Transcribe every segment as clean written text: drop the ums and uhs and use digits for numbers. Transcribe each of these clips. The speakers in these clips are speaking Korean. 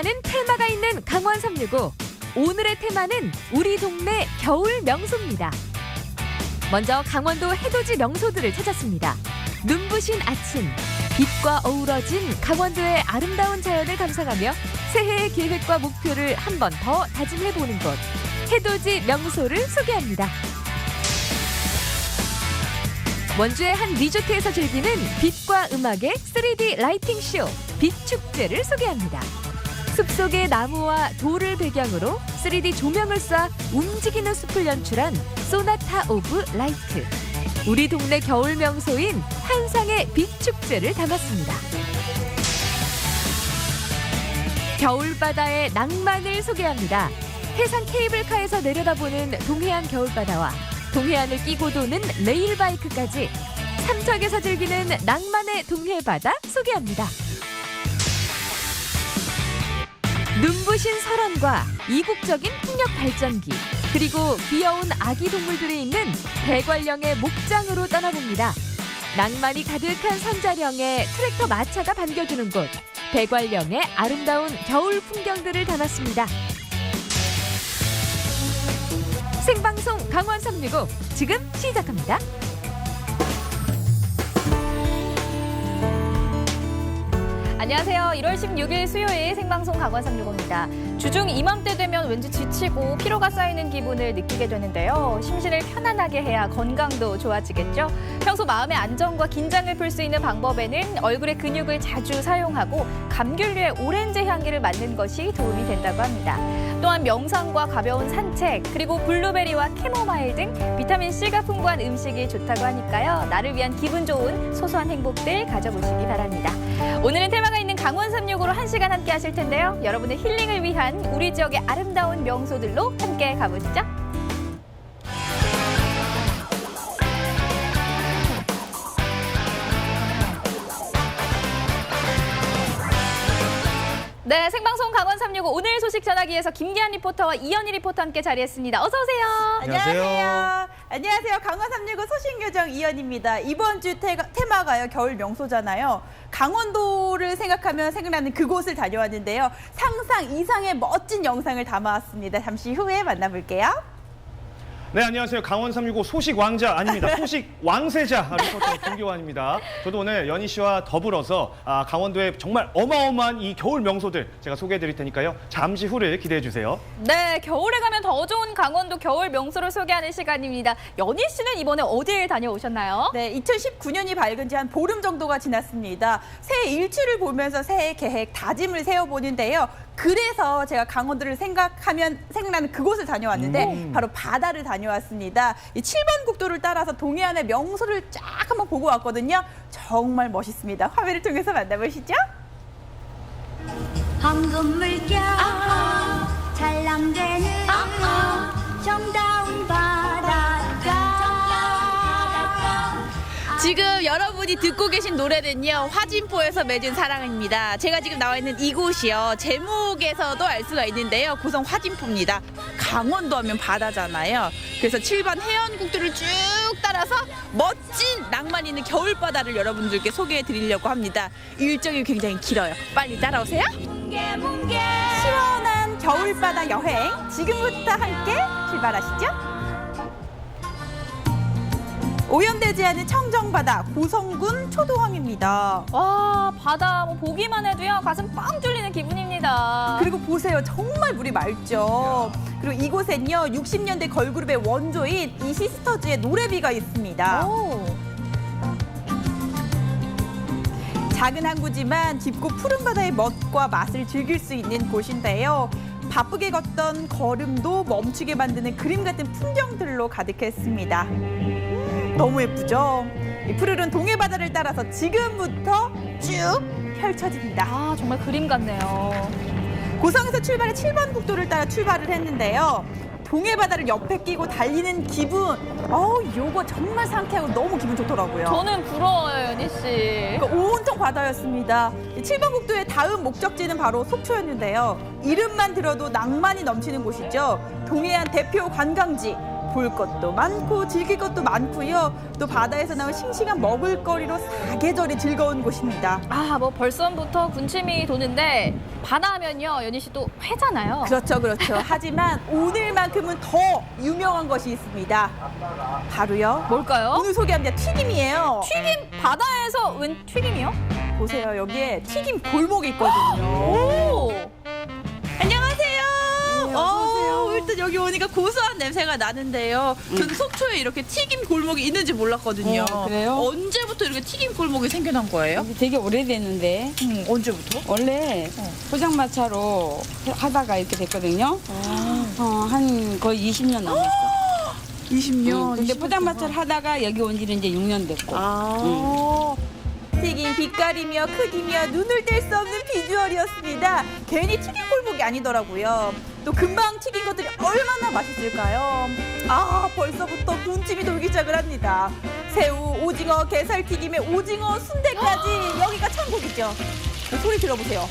많은 테마가 있는 강원 365. 오늘의 테마는 우리 동네 겨울 명소입니다. 먼저 강원도 해돋이 명소들을 찾았습니다. 눈부신 아침, 빛과 어우러진 강원도의 아름다운 자연을 감상하며 새해의 계획과 목표를 한 번 더 다짐해보는 곳, 해돋이 명소를 소개합니다. 원주의 한 리조트에서 즐기는 빛과 음악의 3D 라이팅 쇼, 빛축제를 소개합니다. 숲속의 나무와 돌을 배경으로 3D 조명을 쏴 움직이는 숲을 연출한 소나타 오브 라이트. 우리 동네 겨울 명소인 한상의 빛축제를 담았습니다. 겨울바다의 낭만을 소개합니다. 해상 케이블카에서 내려다보는 동해안 겨울바다와 동해안을 끼고 도는 레일바이크까지 삼척에서 즐기는 낭만의 동해바다 소개합니다. 눈부신 설원과 이국적인 풍력 발전기, 그리고 귀여운 아기 동물들이 있는 대관령의 목장으로 떠나봅니다. 낭만이 가득한 선자령에 트랙터 마차가 반겨주는 곳, 대관령의 아름다운 겨울 풍경들을 담았습니다. 생방송 강원 365 지금 시작합니다. 안녕하세요. 1월 16일 수요일 생방송 강원 365입니다. 주중 이맘때 되면 왠지 지치고 피로가 쌓이는 기분을 느끼게 되는데요. 심신을 편안하게 해야 건강도 좋아지겠죠. 평소 마음의 안정과 긴장을 풀 수 있는 방법에는 얼굴의 근육을 자주 사용하고 감귤류의 오렌지 향기를 맡는 것이 도움이 된다고 합니다. 또한 명상과 가벼운 산책, 그리고 블루베리와 캐모마일 등 비타민C가 풍부한 음식이 좋다고 하니까요. 나를 위한 기분 좋은 소소한 행복들 가져보시기 바랍니다. 오늘은 테마가 있는 강원 365로 1시간 함께 하실 텐데요. 여러분의 힐링을 위한 우리 지역의 아름다운 명소들로 함께 가보시죠. 네, 생방송 강원 365 오늘 소식 전하기 위해서 김기한 리포터와 이현희 리포터 함께 자리했습니다. 어서 오세요. 안녕하세요. 안녕하세요. 강원 365 소식요정 이현입니다. 이번 주 테마가요, 겨울 명소잖아요. 강원도를 생각하면 생각나는 그곳을 다녀왔는데요. 상상 이상의 멋진 영상을 담아왔습니다. 잠시 후에 만나볼게요. 네, 안녕하세요. 강원 365 소식 왕자 아닙니다. 소식 왕세자 리포터 김기환입니다. 저도 오늘 연희 씨와 더불어서 강원도의 정말 어마어마한 이 겨울 명소들 제가 소개해드릴 테니까요. 잠시 후를 기대해 주세요. 네, 겨울에 가면 더 좋은 강원도 겨울 명소를 소개하는 시간입니다. 연희 씨는 이번에 어디에 다녀오셨나요? 네, 2019년이 밝은 지 한 보름 정도가 지났습니다. 새해 일출을 보면서 새해 계획, 다짐을 세워보는데요. 그래서 제가 강원도를 생각하면 생각나는 그곳을 다녀왔는데 바로 바다를 다녀왔습니다. 이 7번 국도를 따라서 동해안의 명소를 쫙 한번 보고 왔거든요. 정말 멋있습니다. 화면을 통해서 만나보시죠. 황금 물결 찰랑대는 정다운 바닷가. 지금 여러분이 듣고 계신 노래는요, 화진포에서 맺은 사랑입니다. 제가 지금 나와 있는 이곳이요, 제목에서도 알 수가 있는데요, 고성 화진포입니다. 강원도 하면 바다잖아요. 그래서 7번 해안국도를 쭉 따라서 멋진 낭만 있는 겨울바다를 여러분들께 소개해 드리려고 합니다. 일정이 굉장히 길어요. 빨리 따라오세요. 시원한 겨울바다 여행 지금부터 함께 출발하시죠. 오염되지 않은 청정바다 고성군 초도항입니다. 와, 바다 보기만 해도요 가슴 빵 뚫리는 기분입니다. 그리고 보세요, 정말 물이 맑죠. 그리고 이곳엔요 60년대 걸그룹의 원조인 이 시스터즈의 노래비가 있습니다. 오. 작은 항구지만 깊고 푸른 바다의 멋과 맛을 즐길 수 있는 곳인데요. 바쁘게 걷던 걸음도 멈추게 만드는 그림 같은 풍경들로 가득했습니다. 너무 예쁘죠? 이 푸르른 동해바다를 따라서 지금부터 쭉 펼쳐집니다. 아, 정말 그림 같네요. 고성에서 출발해 7번 국도를 따라 출발을 했는데요. 동해바다를 옆에 끼고 달리는 기분, 요거 정말 상쾌하고 너무 기분 좋더라고요. 저는 부러워요, 연희 씨. 그러니까 온통 바다였습니다. 7번 국도의 다음 목적지는 바로 속초였는데요. 이름만 들어도 낭만이 넘치는 곳이죠. 동해안 대표 관광지. 볼 것도 많고 즐길 것도 많고요. 또 바다에서 나온 싱싱한 먹을거리로 사계절이 즐거운 곳입니다. 아, 벌써부터 군침이 도는데 바다 하면요, 연희 씨 또 회잖아요. 그렇죠, 그렇죠. 하지만 오늘만큼은 더 유명한 것이 있습니다. 바로요. 뭘까요? 오늘 소개합니다. 튀김이에요. 튀김, 바다에서 웬 튀김이요? 보세요. 여기에 튀김 골목이 있거든요. 오! 안녕하세요. 네, 어서 오세요. 일단 여기 오니까 고소한 냄새가 나는데요. 저는 속초에 이렇게 튀김 골목이 있는지 몰랐거든요. 그래요? 언제부터 이렇게 튀김 골목이 생겨난 거예요? 되게 오래됐는데 언제부터? 원래 포장마차로 하다가 이렇게 됐거든요. 한 거의 20년 넘었어. 20년. 근데 포장마차를 하다가 여기 온 지는 이제 6년 됐고. 튀김 빛깔이며 크기며 눈을 뗄 수 없는 비주얼이었습니다. 괜히 튀김 골목이 아니더라고요. 또 금방 튀긴 것들이 얼마나 맛있을까요? 아, 벌써부터 군침이 돌기 시작을 합니다. 새우, 오징어, 게살튀김에 오징어, 순대까지 여기가 천국이죠. 소리 들어보세요.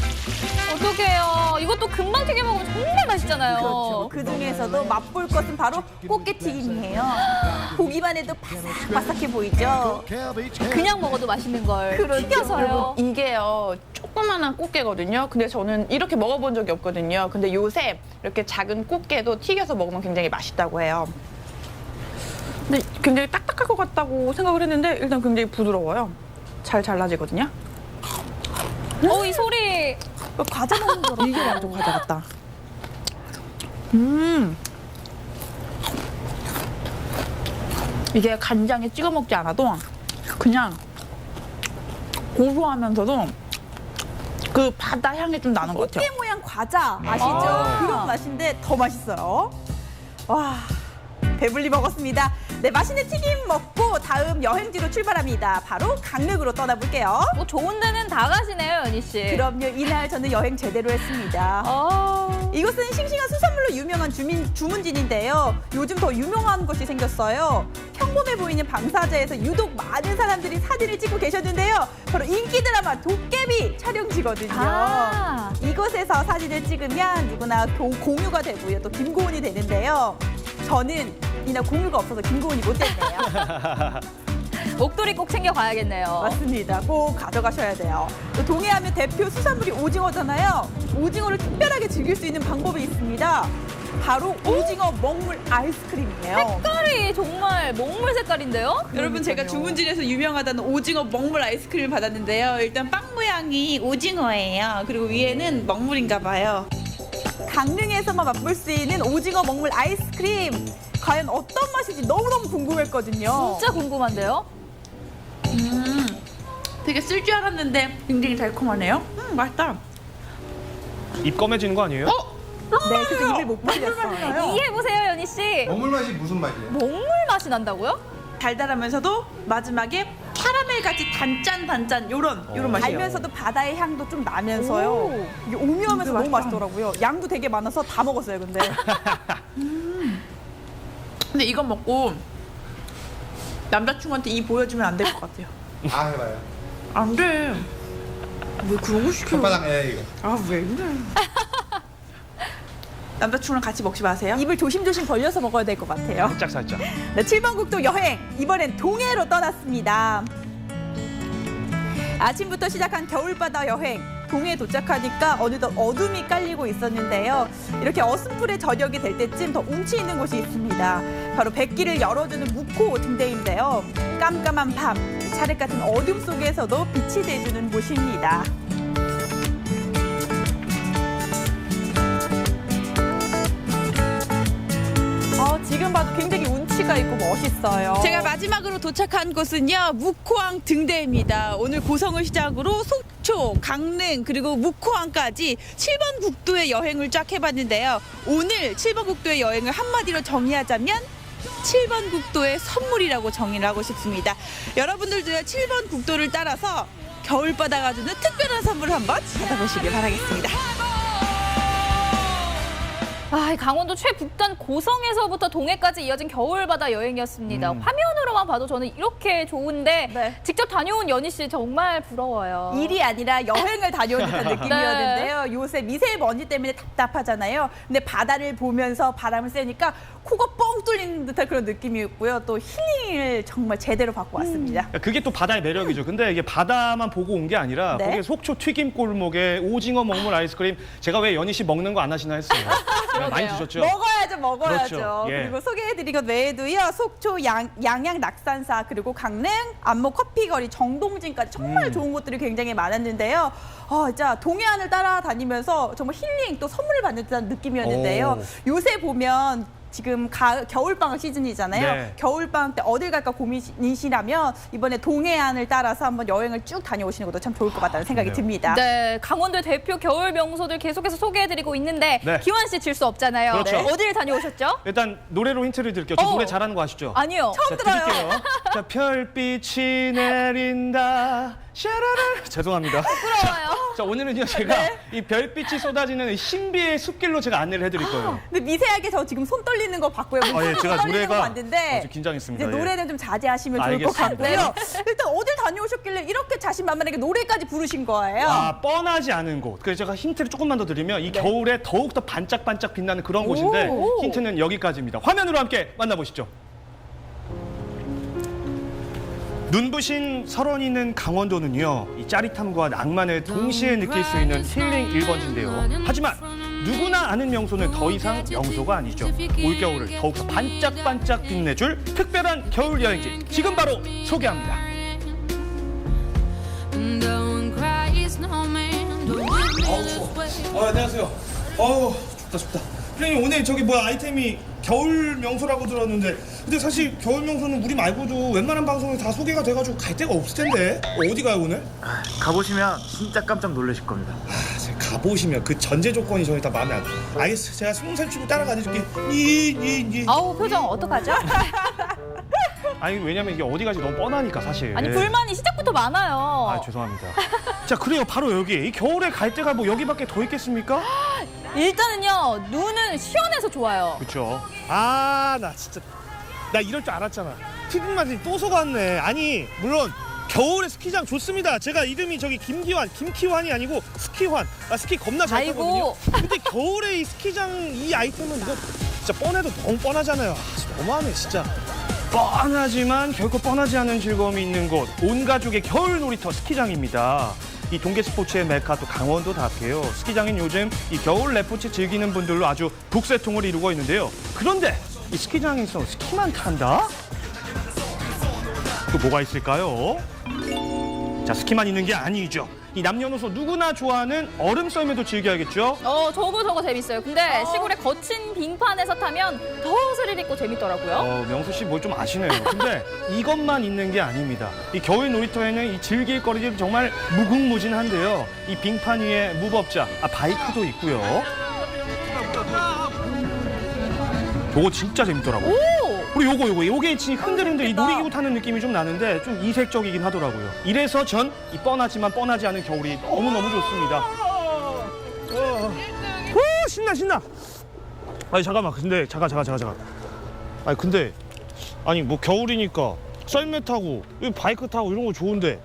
어떡해요. 이것도 금방 튀겨 먹으면 정말 맛있잖아요. 그렇죠. 그 중에서도 맛볼 것은 바로 꽃게튀김이에요. 보기만 해도 바삭바삭해 보이죠? 그냥 먹어도 맛있는 걸 그렇죠. 튀겨서요. 이게요, 조그만한 꽃게거든요. 근데 저는 이렇게 먹어본 적이 없거든요. 근데 요새 이렇게 작은 꽃게도 튀겨서 먹으면 굉장히 맛있다고 해요. 근데 굉장히 딱딱할 것 같다고 생각을 했는데 일단 굉장히 부드러워요. 잘 잘라지거든요. 이 소리. 과자 먹는 거라. 이게 완전 과자 같다. 이게 간장에 찍어 먹지 않아도 그냥 고소하면서도 그 바다 향이 좀 나는 것 같아요. 꽃게 모양 과자 아시죠? 그런 맛인데 더 맛있어요. 와, 배불리 먹었습니다. 네, 맛있는 튀김 먹고 다음 여행지로 출발합니다. 바로 강릉으로 떠나볼게요. 뭐 좋은 데는 다 가시네요, 연희 씨. 그럼요, 이날 저는 여행 제대로 했습니다. 이곳은 싱싱한 수산물로 유명한 주문진인데요. 요즘 더 유명한 것이 생겼어요. 평범해 보이는 방사제에서 유독 많은 사람들이 사진을 찍고 계셨는데요. 바로 인기 드라마 도깨비 촬영지거든요. 아. 이곳에서 사진을 찍으면 누구나 공유가 되고요. 또 김고은이 되는데요. 저는 이날 공유가 없어서 김고은이 못 됐네요. 목도리 꼭 챙겨가야겠네요. 맞습니다. 꼭 가져가셔야 돼요. 또 동해하면 대표 수산물이 오징어잖아요. 오징어를 특별하게 즐길 수 있는 방법이 있습니다. 바로 오징어 먹물 아이스크림이에요. 색깔이 정말 먹물 색깔인데요? 여러분 제가 주문진에서 유명하다는 오징어 먹물 아이스크림을 받았는데요. 일단 빵 모양이 오징어예요. 그리고 위에는 먹물인가 봐요. 강릉에서만 맛볼 수 있는 오징어 먹물 아이스크림. 과연 어떤 맛인지 너무너무 궁금했거든요. 진짜 궁금한데요? 되게 쓸 줄 알았는데 굉장히 달콤하네요. 맛있다. 입 검해지는 거 아니에요? 네, 그래서 입을 못 벌렸어요. 이해해보세요, 연희 씨. 먹물 맛이 무슨 맛이에요? 먹물 맛이 난다고요? 달달하면서도 마지막에 캐러멜같이 단짠 요런 맛이에요. 달면서도 바다의 향도 좀 나면서요. 오. 이게 오묘하면서 너무 맛있다. 맛있더라고요. 양도 되게 많아서 다 먹었어요, 근데. 근데 이거 먹고 남자친구한테 이 보여주면 안 될 것 같아요. 아 해봐요. 안 돼. 왜 그런 거 시켜? 혓바닥 에 이거. 아, 왜 그래? 남자친구랑 같이 먹지 마세요. 입을 조심조심 벌려서 먹어야 될 것 같아요. 살짝. 네, 7번 국도 여행, 이번엔 동해로 떠났습니다. 아침부터 시작한 겨울바다 여행, 동해에 도착하니까 어느덧 어둠이 깔리고 있었는데요. 이렇게 어슴풀의 저녁이 될 때쯤 더 운치 있는 곳이 있습니다. 바로 백기를 열어주는 묵호 등대인데요. 깜깜한 밤, 찰흙 같은 어둠 속에서도 빛이 돼주는 곳입니다. 지금 봐도 굉장히 운치가 있고 멋있어요. 제가 마지막으로 도착한 곳은요, 묵호항 등대입니다. 오늘 고성을 시작으로 속초, 강릉, 그리고 묵호항까지 7번 국도의 여행을 쫙 해봤는데요. 오늘 7번 국도의 여행을 한마디로 정의하자면 7번 국도의 선물이라고 정의를 하고 싶습니다. 여러분들도요, 7번 국도를 따라서 겨울바다가 주는 특별한 선물을 한번 받아보시길 바라겠습니다. 아, 강원도 최북단 고성에서부터 동해까지 이어진 겨울바다 여행이었습니다. 화면으로만 봐도 저는 이렇게 좋은데 네. 직접 다녀온 연희 씨 정말 부러워요. 일이 아니라 여행을 다녀온 듯한 느낌이었는데요. 요새 미세먼지 때문에 답답하잖아요. 근데 바다를 보면서 바람을 쐬니까 코가 뻥 뚫리는 듯한 그런 느낌이었고요. 또 힐링을 정말 제대로 받고 왔습니다. 그게 또 바다의 매력이죠. 근데 이게 바다만 보고 온 게 아니라 네. 거기에 속초 튀김 골목에 오징어 먹물 아이스크림 제가 왜 연희 씨 먹는 거 안 하시나 했어요. 많이 드셨죠? 먹어야죠. 그렇죠. 예. 그리고 소개해드린 것 외에도요. 속초 양양 낙산사 그리고 강릉 안목 커피거리 정동진까지 정말 좋은 곳들이 굉장히 많았는데요. 진짜 동해안을 따라다니면서 정말 힐링 또 선물을 받는 듯한 느낌이었는데요. 요새 보면 지금 겨울방학 시즌이잖아요. 네. 겨울방학 때 어딜 갈까 고민이시라면 이번에 동해안을 따라서 한번 여행을 쭉 다녀오시는 것도 참 좋을 것 같다는 생각이 네. 듭니다. 네, 강원도 대표 겨울 명소들 계속해서 소개해드리고 있는데 네. 기환 씨 질 수 없잖아요. 그렇죠. 어디를 다녀오셨죠? 일단 노래로 힌트를 드릴게요. 저 노래 잘하는 거 아시죠? 아니요. 처음 들어요. 드릴게요. 자, 별빛이 내린다. 샤라라. 죄송합니다. 부러워요. 자, 오늘은요 제가 이 별빛이 쏟아지는 신비의 숲길로 제가 안내를 해드릴 거예요. 근데 미세하게 저 지금 손 떨리는 거 봤고요. 예, 제가 떨리는 노래가 거 봤는데 좀 긴장했습니다. 이제 예. 노래는 좀 자제하시면 좋을 것 알겠습니다. 같고요. 일단 어딜 다녀오셨길래 이렇게 자신만만하게 노래까지 부르신 거예요? 뻔하지 않은 곳. 그래서 제가 힌트를 조금만 더 드리면 이 겨울에 더욱더 반짝반짝 빛나는 그런 곳인데 오. 힌트는 여기까지입니다. 화면으로 함께 만나보시죠. 눈부신 설원이 있는 강원도는요, 이 짜릿함과 낭만을 동시에 느낄 수 있는 힐링 1번지인데요. 하지만 누구나 아는 명소는 더 이상 명소가 아니죠. 올겨울을 더욱더 반짝반짝 빛내줄 특별한 겨울 여행지 지금 바로 소개합니다. 안녕하세요. 춥다. 선생님 오늘 저기 뭐야 아이템이 겨울 명소라고 들었는데 근데 사실 겨울 명소는 우리 말고도 웬만한 방송에 다 소개가 돼가지고 갈 데가 없을 텐데 어디 가요 오늘? 가보시면 진짜 깜짝 놀라실 겁니다. 제가 가보시면 그 전제 조건이 저희 다 마음에 안 들어요. 알겠어. 제가 스몽살 치고 따라가 줄게. 아우, 표정 어떡하죠? 아니 왜냐면 이게 어디 가지 너무 뻔하니까 사실. 아니, 불만이 시작부터 많아요. 아 죄송합니다. 자 그래요 바로 여기 이 겨울에 갈 데가 뭐 여기밖에 더 있겠습니까? 일단은요, 눈은 시원해서 좋아요. 그렇죠. 아 나 진짜 나 이럴 줄 알았잖아. 티빙마들이 또 속았네. 아니 물론 겨울에 스키장 좋습니다. 제가 이름이 저기 김키환이 아니고 스키환. 아 스키 겁나 잘 타거든요. 아이고. 근데 겨울에 이 스키장 이 아이템은 이거 진짜 뻔해도 너무 뻔하잖아요. 아, 너무하네 진짜. 뻔하지만 결코 뻔하지 않은 즐거움이 있는 곳, 온 가족의 겨울 놀이터 스키장입니다. 이 동계 스포츠의 메카 또 강원도답게요. 스키장인 요즘 이 겨울 레포츠 즐기는 분들로 아주 북새통을 이루고 있는데요. 그런데 이 스키장에서 스키만 탄다? 또 뭐가 있을까요? 자, 스키만 있는 게 아니죠. 이 남녀노소 누구나 좋아하는 얼음 썰매도 즐겨야겠죠? 저거 재밌어요. 근데 시골의 거친 빙판에서 타면 더 스릴 있고 재밌더라고요. 명수 씨 뭘 좀 아시네요. 근데 이것만 있는 게 아닙니다. 이 겨울 놀이터에는 이 즐길 거리들이 정말 무궁무진한데요. 이 빙판 위에 무법자, 바이크도 있고요. 저거 진짜 재밌더라고요. 그리고 요게 진짜 흔들흔들 이 놀이기구 타는 느낌이 좀 나는데 좀 이색적이긴 하더라고요. 이래서 전 이 뻔하지만 뻔하지 않은 겨울이 너무너무 좋습니다. 신나. 아니 잠깐만 근데 잠깐. 아니 근데 아니 뭐 겨울이니까 썰매 타고 바이크 타고 이런 거 좋은데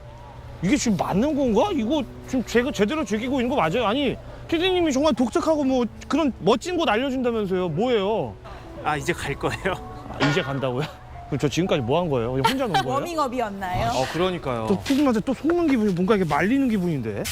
이게 지금 맞는 건가? 이거 지금 제가 제대로 즐기고 있는 거 맞아요? 아니 피디님이 정말 독특하고 뭐 그런 멋진 곳 알려준다면서요? 뭐예요? 아 이제 갈 거예요. 이제 간다고요? 그럼 저 지금까지 뭐 한 거예요? 그냥 혼자 논 거예요? 워밍업이었나요? 그러니까요. 또 피디님한테 또 속는 기분이 뭔가 이렇게 말리는 기분인데.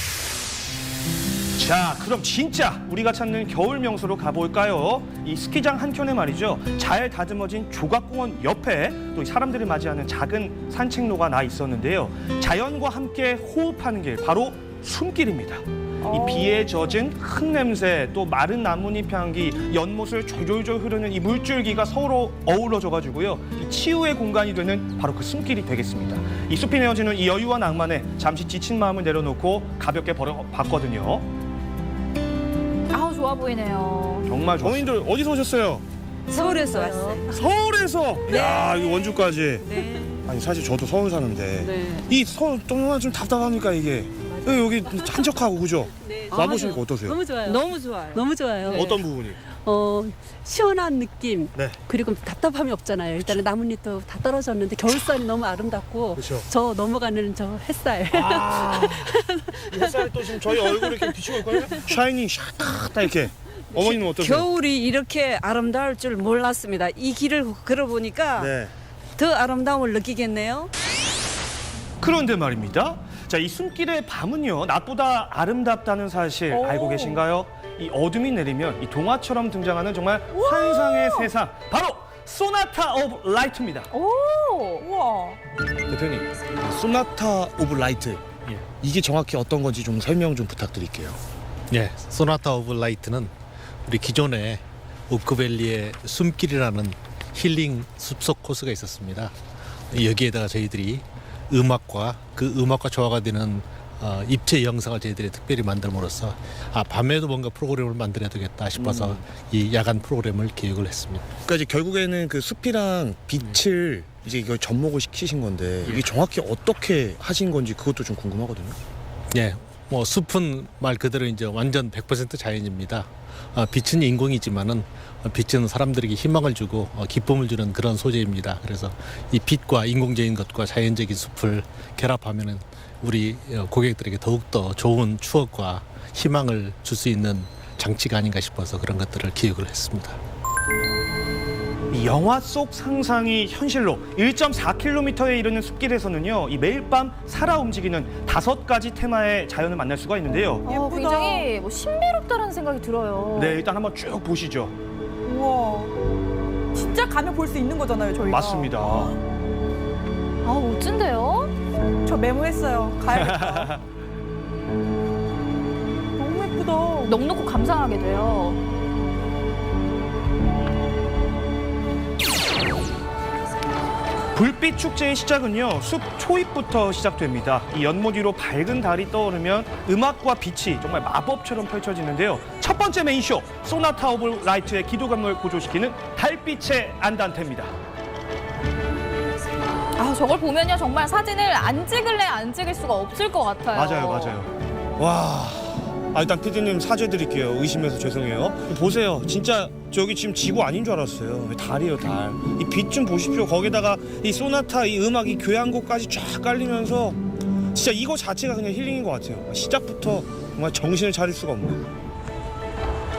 자, 그럼 진짜 우리가 찾는 겨울 명소로 가볼까요? 이 스키장 한켠에 말이죠. 잘 다듬어진 조각공원 옆에 또 사람들이 맞이하는 작은 산책로가 나 있었는데요. 자연과 함께 호흡하는 길, 바로 숨길입니다. 이 비에 젖은 흙냄새, 또 마른 나뭇잎 향기, 연못을 졸졸 흐르는 이 물줄기가 서로 어우러져가지고요. 이 치유의 공간이 되는 바로 그 숨길이 되겠습니다. 이 숲이 내어지는 이 여유와 낭만에 잠시 지친 마음을 내려놓고 가볍게 걸어봤거든요. 아우, 좋아 보이네요. 정말 좋았어요. 어머님들 어디서 오셨어요? 서울에서 왔어요. 서울에서? 네. 야, 이 원주까지. 네. 아니 사실 저도 서울 사는데 네. 이 서울 동네가 좀 답답하니까 이게 여기 한적하고 그죠? 네. 와보시니까 어떠세요? 너무 좋아요. 너무 좋아요. 너무 좋아요. 어떤 부분이? 시원한 느낌. 네. 그리고 답답함이 없잖아요. 일단은 나뭇잎도 다 떨어졌는데 겨울산이 너무 아름답고 그렇죠. 저 넘어가는 저 햇살. 이 햇살이 또 지금 저희 얼굴에 이렇게 비치고 있거든요. 샤이닝 샥 이렇게. 어머님은 어떠세요? 겨울이 이렇게 아름다울 줄 몰랐습니다. 이 길을 걸어보니까 네. 더 아름다움을 느끼겠네요. 그런데 말입니다. 자, 이 숨길의 밤은요, 낮보다 아름답다는 사실 알고 계신가요? 이 어둠이 내리면 이 동화처럼 등장하는 정말 환상의 세상, 바로 소나타 오브 라이트입니다. 우와. 대표님, 소나타 오브 라이트 이게 정확히 어떤 건지 좀 설명 좀 부탁드릴게요. 네, 소나타 오브 라이트는 우리 기존에 오크밸리의 숨길이라는 힐링 숲속 코스가 있었습니다. 여기에다가 저희들이 음악과 그 음악과 조화가 되는 입체 영상을 저희들이 특별히 만들므로써 밤에도 뭔가 프로그램을 만들어야 되겠다 싶어서 이 야간 프로그램을 기획을 했습니다. 그러니까 이제 결국에는 그 숲이랑 빛을 이제 이걸 접목을 시키신 건데 이게 정확히 어떻게 하신 건지 그것도 좀 궁금하거든요. 네, 뭐 숲은 말 그대로 이제 완전 100% 자연입니다. 빛은 인공이지만은 빛은 사람들에게 희망을 주고 기쁨을 주는 그런 소재입니다. 그래서 이 빛과 인공적인 것과 자연적인 숲을 결합하면은 우리 고객들에게 더욱더 좋은 추억과 희망을 줄 수 있는 장치가 아닌가 싶어서 그런 것들을 기획을 했습니다. 이 영화 속 상상이 현실로 1.4km에 이르는 숲길에서는요, 이 매일 밤 살아 움직이는 5가지 테마의 자연을 만날 수가 있는데요. 예쁘다. 굉장히 신비롭다라는 생각이 들어요. 네, 일단 한번 쭉 보시죠. 우와. 진짜 가면 볼 수 있는 거잖아요, 저희가. 맞습니다. 멋진데요? 저 메모했어요. 가야겠다. 너무 예쁘다. 넉넉고 감상하게 돼요. 불빛 축제의 시작은요, 숲 초입부터 시작됩니다. 이 연못 위로 밝은 달이 떠오르면 음악과 빛이 정말 마법처럼 펼쳐지는데요. 첫 번째 메인쇼, 소나타 오브 라이트의 기도감을 고조시키는 달빛의 안단테입니다. 저걸 보면요, 정말 사진을 안 찍을 수가 없을 것 같아요. 맞아요. 와, 일단 PD님 사죄드릴게요. 의심해서 죄송해요. 보세요, 진짜 저기 지금 지구 아닌 줄 알았어요. 달이에요, 달. 이 빛 좀 보십시오. 거기다가 이 소나타, 이 음악이 교향곡까지 쫙 깔리면서 진짜 이거 자체가 그냥 힐링인 것 같아요. 시작부터 정말 정신을 차릴 수가 없네요.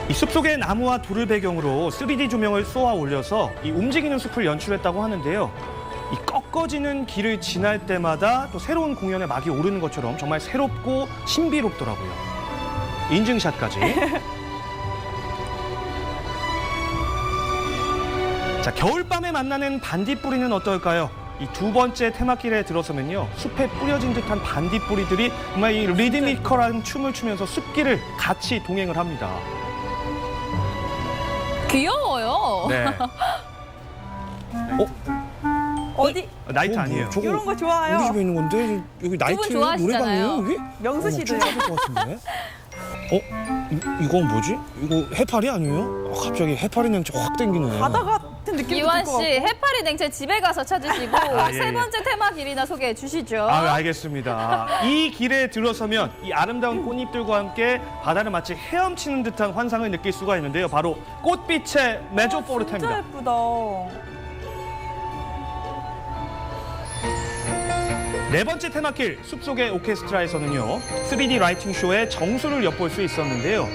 이 숲속의 나무와 돌을 배경으로 3D 조명을 쏘아 올려서 이 움직이는 숲을 연출했다고 하는데요. 이 꺾어지는 길을 지날 때마다 또 새로운 공연의 막이 오르는 것처럼 정말 새롭고 신비롭더라고요. 인증샷까지. 자, 겨울밤에 만나는 반딧불이는 어떨까요? 이 두 번째 테마길에 들어서면요, 숲에 뿌려진 듯한 반딧불이들이 정말 이 리드미컬한 춤을 추면서 숲길을 같이 동행을 합니다. 귀여워요. 네. 어디? 나이트 아니에요. 저거 이런 거 좋아요. 우리 집에 있는 건데 여기 나이트 좋아하시잖아요. 노래방이에요 여기? 명수 씨도요. 춤춰야 될 것 같은데. 이건 뭐지? 이거 해파리 아니에요? 갑자기 해파리 냄새 확 땡기네. 바다 같은 느낌도 이완 들것 씨, 같고. 해파리 냉채 집에 가서 찾으시고 예, 세 번째 테마 길이나 소개해 주시죠. 알겠습니다. 이 길에 들어서면 이 아름다운 꽃잎들과 함께 바다를 마치 헤엄치는 듯한 환상을 느낄 수가 있는데요. 바로 꽃빛의 진짜 메조포르테입니다. 예쁘다. 네 번째 테마길 숲속의 오케스트라에서는요, 3D 라이팅 쇼의 정수를 엿볼 수 있었는데요.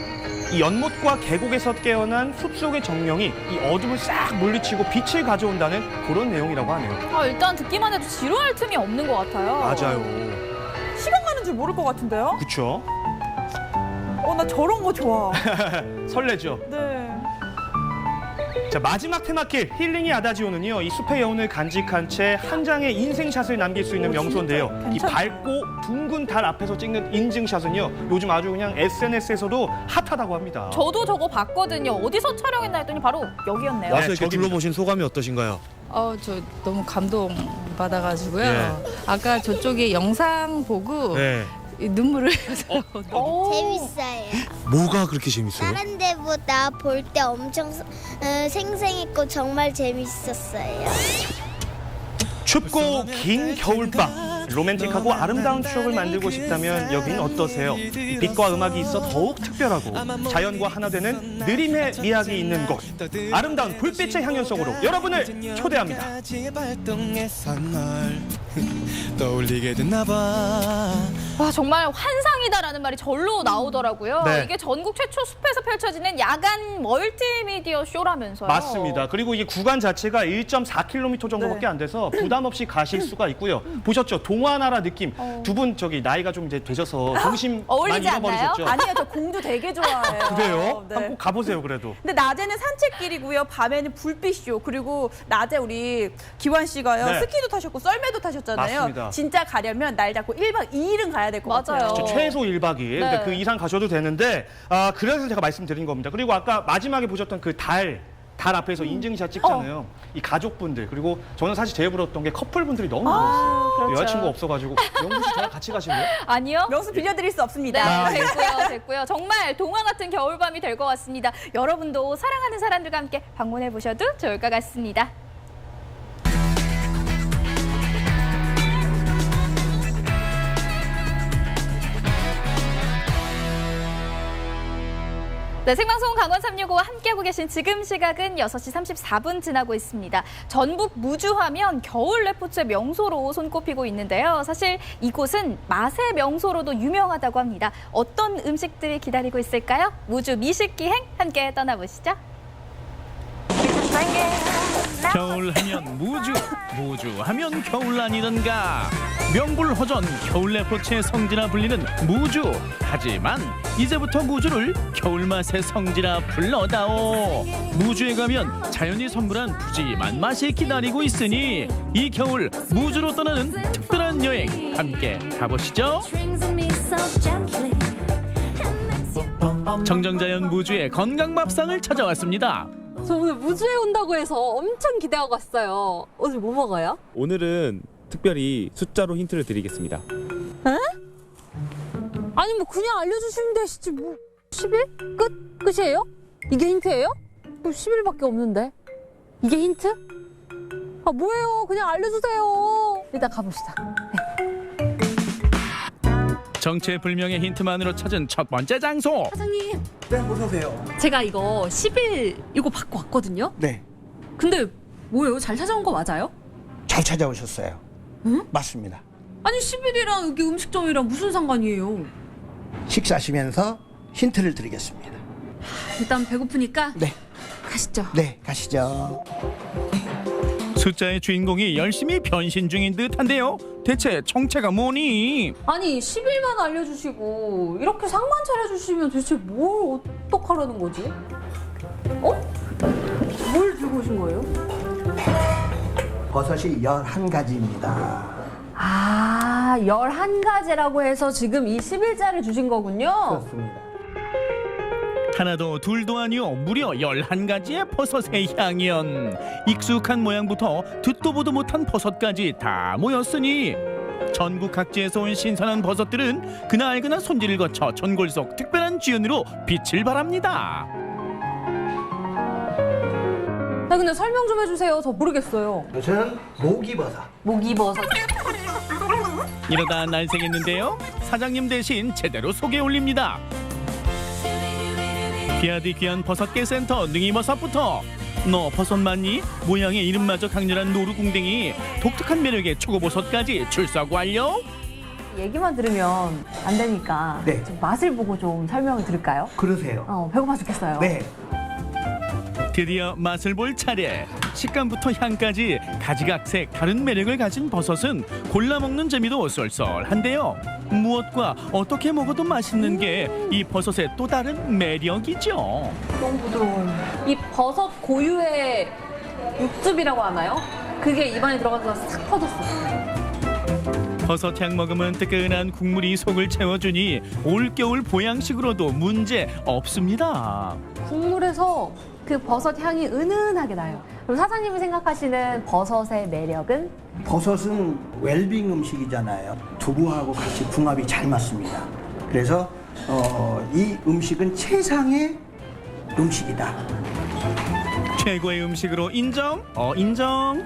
이 연못과 계곡에서 깨어난 숲속의 정령이 이 어둠을 싹 물리치고 빛을 가져온다는 그런 내용이라고 하네요. 일단 듣기만 해도 지루할 틈이 없는 것 같아요. 맞아요. 시간 가는 줄 모를 것 같은데요? 그쵸? 나 저런 거 좋아. 설레죠? 네. 자, 마지막 테마길 힐링이 아다지오는요, 이 숲의 여운을 간직한 채 한 장의 인생샷을 남길 수 있는 명소인데요. 진짜 이 괜찮다. 밝고 둥근 달 앞에서 찍는 인증샷은요, 요즘 아주 그냥 SNS에서도 핫하다고 합니다. 저도 저거 봤거든요. 어디서 촬영했나 했더니 바로 여기였네요. 와서 이렇게 저깁니다. 둘러보신 소감이 어떠신가요? 저 너무 감동 받아가지고요. 예. 아까 저쪽에 영상 보고 네. 눈물을 재밌어요. 뭐가 그렇게 재밌어요? 다른 데보다 볼 때 엄청 생생했고 정말 재밌었어요. 춥고 긴 겨울밤, 로맨틱하고 아름다운 추억을 만들고 싶다면 여기는 어떠세요? 빛과 음악이 있어 더욱 특별하고 자연과 하나 되는 느림의 미학이 있는 곳, 아름다운 불빛의 향연 속으로 여러분을 초대합니다. 떠올리게 됐나 봐. 와, 정말 환상이다라는 말이 절로 나오더라고요. 네. 이게 전국 최초 숲에서 펼쳐지는 야간 멀티미디어 쇼라면서요. 맞습니다. 그리고 이 구간 자체가 1.4km 정도밖에 안 돼서 부담 없이 가실 수가 있고요. 보셨죠? 동화나라 느낌. 두 분 저기 나이가 좀 이제 되셔서 중심 많이 어울리지 잃어버리셨죠? 아니요, 저 공주 되게 좋아해요. 그래요? 네. 한번 가보세요, 그래도. 근데 낮에는 산책길이고요, 밤에는 불빛쇼. 그리고 낮에 우리 기환 씨가요, 네. 스키도 타셨고 썰매도 타셨잖아요. 맞습니다. 진짜 가려면 날 잡고 1박 2일은 가야 될 것 맞아요. 같아요. 최소 1박 2일. 네. 그 이상 가셔도 되는데, 그래서 제가 말씀드린 겁니다. 그리고 아까 마지막에 보셨던 그 달 앞에서 인증샷 찍잖아요. 이 가족분들, 그리고 저는 사실 제일 부러웠던 게 커플분들이 너무 부러웠어요. 그렇죠. 여자친구 없어가지고. 영수 씨 저랑 같이 가실래요? 아니요. 명수 빌려드릴 수 없습니다. 네, 됐고요. 정말 동화 같은 겨울밤이 될 것 같습니다. 여러분도 사랑하는 사람들과 함께 방문해 보셔도 좋을 것 같습니다. 네, 생방송 강원 365와 함께하고 계신 지금 시각은 6시 34분 지나고 있습니다. 전북 무주하면 겨울 레포츠의 명소로 손꼽히고 있는데요. 사실 이곳은 맛의 명소로도 유명하다고 합니다. 어떤 음식들이 기다리고 있을까요? 무주 미식기행 함께 떠나보시죠. 겨울 하면 무주, 무주 하면 겨울 아니던가. 명불허전 겨울 레포츠의 성지라 불리는 무주. 하지만 이제부터 무주를 겨울 맛의 성지라 불러다오. 무주에 가면 자연이 선물한 푸짐한 맛이 기다리고 있으니 이 겨울 무주로 떠나는 특별한 여행 함께 가보시죠. 정정자연 무주의 건강밥상을 찾아왔습니다. 저 오늘 무주에 온다고 해서 엄청 기대하고 왔어요. 오늘 뭐 먹어요? 오늘은 특별히 숫자로 힌트를 드리겠습니다. 아니 뭐 그냥 알려주시면 되시지 뭐. 10일? 끝이에요? 이게 힌트예요? 10일밖에 없는데. 이게 힌트? 아 뭐예요? 그냥 알려주세요. 일단 가봅시다. 네. 정체불명의 힌트만으로 찾은 첫 번째 장소. 사장님, 네, 어서오세요. 제가 이거 10일 이거 받고 왔거든요. 네, 근데 뭐예요? 잘 찾아온 거 맞아요? 잘 찾아오셨어요. 응? 맞습니다. 아니 10일이랑 여기 음식점이랑 무슨 상관이에요? 식사하시면서 힌트를 드리겠습니다. 일단 배고프니까 네, 가시죠. 네, 가시죠. 숫자의 주인공이 열심히 변신 중인 듯한데요. 대체 정체가 뭐니? 아니 10일만 알려주시고 이렇게 상만 차려주시면 대체 뭘 어떡하라는 거지? 어? 뭘 들고 오신 거예요? 버섯이 11가지입니다. 아 11가지라고 해서 지금 이 10일짜리 주신 거군요. 그렇습니다. 하나도 둘도 아니요 무려 11가지의 버섯의 향연. 익숙한 모양부터 듣도 보도 못한 버섯까지 다 모였으니 전국 각지에서 온 신선한 버섯들은 그날그날 손질을 거쳐 전골 속 특별한 주연으로 빛을 발합니다. 나 근데 설명 좀 해주세요. 저 모르겠어요. 저는 모기버섯. 모기버섯. 이러다 날새겠는데요. 사장님 대신 제대로 소개 올립니다. 귀하디 귀한 버섯계 센터 능이버섯부터 너 버섯 맞니? 모양의 이름마저 강렬한 노루궁뎅이, 독특한 매력의 초고버섯까지 출석 완료. 얘기만 들으면 안 되니까 네. 좀 맛을 보고 좀 설명을 드릴까요? 그러세요. 배고파 죽겠어요. 네. 드디어 맛을 볼 차례. 식감부터 향까지 가지각색 다른 매력을 가진 버섯은 골라 먹는 재미도 쏠쏠한데요. 무엇과 어떻게 먹어도 맛있는 게 이 버섯의 또 다른 매력이죠. 너무 부드러워요. 이 버섯 고유의 육즙이라고 하나요? 그게 입안에 들어가서 싹 퍼졌어요. 버섯 향 먹으면 뜨끈한 국물이 속을 채워주니 올겨울 보양식으로도 문제 없습니다. 국물에서 그 버섯 향이 은은하게 나요. 그럼 사장님이 생각하시는 버섯의 매력은? 버섯은 웰빙 음식이잖아요. 두부하고 같이 궁합이 잘 맞습니다. 그래서 이 음식은 최상의 음식이다. 최고의 음식으로 인정? 인정.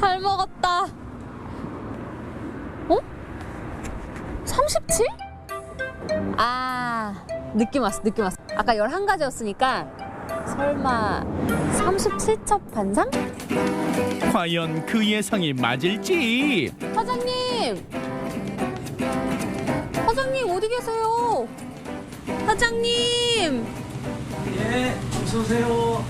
잘 먹었다. 느낌 왔어. 아까 11가지였으니까 설마 37첩 반상? 과연 그 예상이 맞을지. 사장님 어디 계세요? 사장님. 예, 어서 오세요.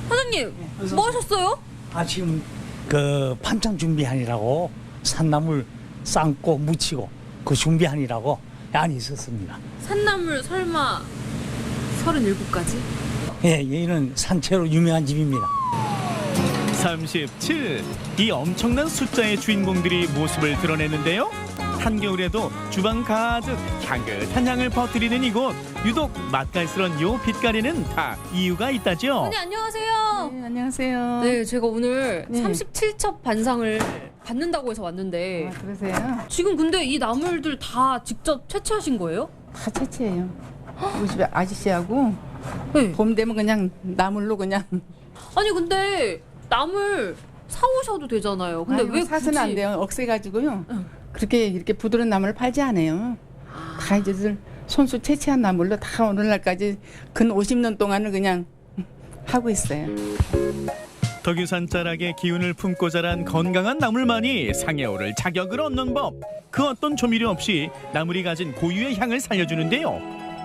사장님 뭐 하셨어요? 지금 그 반찬 준비하느라고 산나물 삶고 무치고 그 준비하느라고 안에 있었습니다. 산나물 설마 37가지? 예, 여기는 산채로 유명한 집입니다. 37. 이 엄청난 숫자의 주인공들이 모습을 드러내는데요. 한겨울에도 주방 가득 향긋한 향을 퍼뜨리는 이곳. 유독 맛깔스런 요 빛깔에는 다 이유가 있다죠. 언니 안녕하세요. 네, 안녕하세요. 네, 제가 오늘 네. 37첩 반상을 받는다고 해서 왔는데 그러세요? 지금 근데 이 나물들 다 직접 채취하신 거예요? 다 채취해요. 우리 집에 아저씨하고 네. 봄 되면 그냥 나물로 그냥. 아니 근데 나물 사오셔도 되잖아요. 근데 왜 사서는 굳이 안 돼요. 억세가지고요. 그렇게 이렇게 부드러운 나물을 팔지 않아요. 다 이제들 손수 채취한 나물로 다 오늘날까지 근 50년 동안을 그냥 하고 있어요. 덕유산 자락의 기운을 품고 자란 건강한 나물만이 상에 오를 자격을 얻는 법. 그 어떤 조미료 없이 나물이 가진 고유의 향을 살려주는데요.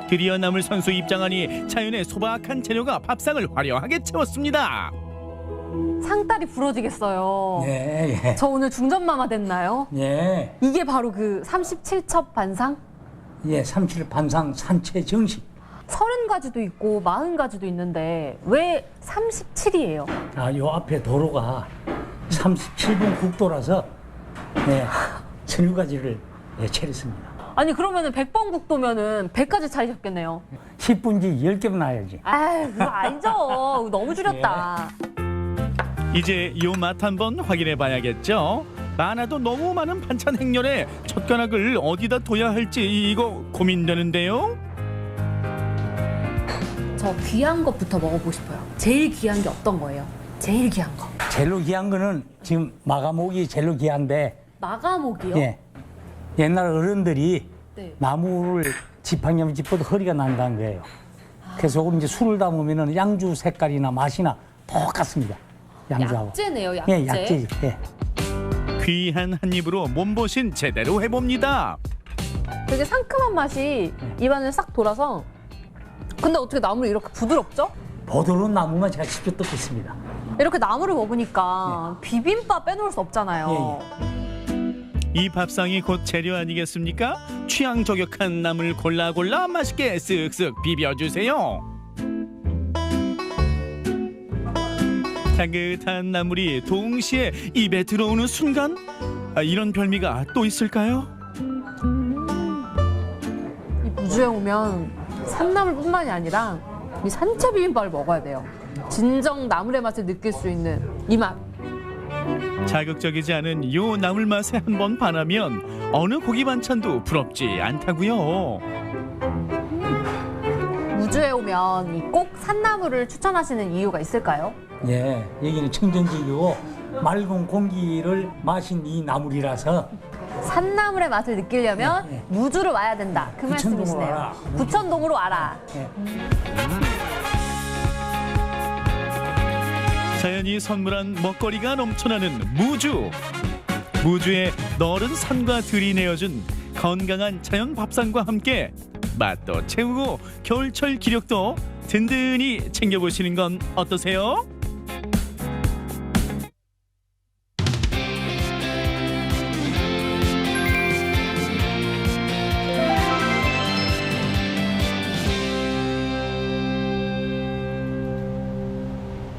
드디어 나물 선수 입장하니 자연의 소박한 재료가 밥상을 화려하게 채웠습니다. 상다리 부러지겠어요. 예. 저 오늘 중전마마 됐나요? 예. 이게 바로 그 37첩 반상? 예, 37 반상 산채 정식. 30가지도 있고 40가지도 있는데 왜 37이에요? 요 앞에 도로가 37분 국도라서 예, 10가지를 차렸습니다. 아니 그러면은 100번 국도면은 100가지 차이셨겠네요. 10분지 10개만 놔야지. 아유 그거 아니죠. 너무 줄였다. 이제 요 맛 한번 확인해 봐야겠죠. 많아도 너무 많은 반찬 행렬에 젓가락을 어디다 둬야 할지 이거 고민되는데요. 저 귀한 것부터 먹어보고 싶어요. 제일 귀한 게 어떤 거예요? 제일 귀한 거. 제일 귀한 거는 지금 마가목이 제일 귀한데. 마가목이요? 예. 옛날 어른들이 네. 나무를 지팡이하면 짚어도 허리가 난다는 거예요. 그래서 이제 술을 담으면 양주 색깔이나 맛이나 똑같습니다. 양주하고. 약재네요, 약재. 예, 약재지. 예. 귀한 한 입으로 몸보신 제대로 해봅니다. 되게 상큼한 맛이 입안을 싹 돌아서. 근데 어떻게 나물이 이렇게 부드럽죠? 부드러운 나무만 제가 직접 뜯고 있습니다. 이렇게 나물을 먹으니까 비빔밥 빼놓을 수 없잖아요. 이 밥상이 곧 재료 아니겠습니까? 취향 저격한 나물 골라 맛있게 쓱쓱 비벼주세요. 향긋한 나물이 동시에 입에 들어오는 순간 이런 별미가 또 있을까요? 이 무주에 오면 산나물뿐만이 아니라 이 산채 비빔밥을 먹어야 돼요. 진정 나물의 맛을 느낄 수 있는 이 맛. 자극적이지 않은 요 나물 맛에 한번 반하면 어느 고기 반찬도 부럽지 않다고요. 무주에 오면 꼭 산나물을 추천하시는 이유가 있을까요? 예, 여기는 청정지이고 맑은 공기를 마신 이 나물이라서 산나물의 맛을 느끼려면 무주를 와야 된다. 그 부천동으로 말씀이시네요. 와라. 부천동으로 와라. 예. 자연이 선물한 먹거리가 넘쳐나는 무주. 무주의 너른 산과 들이 내어준 건강한 자연 밥상과 함께 맛도 채우고 겨울철 기력도 든든히 챙겨보시는 건 어떠세요?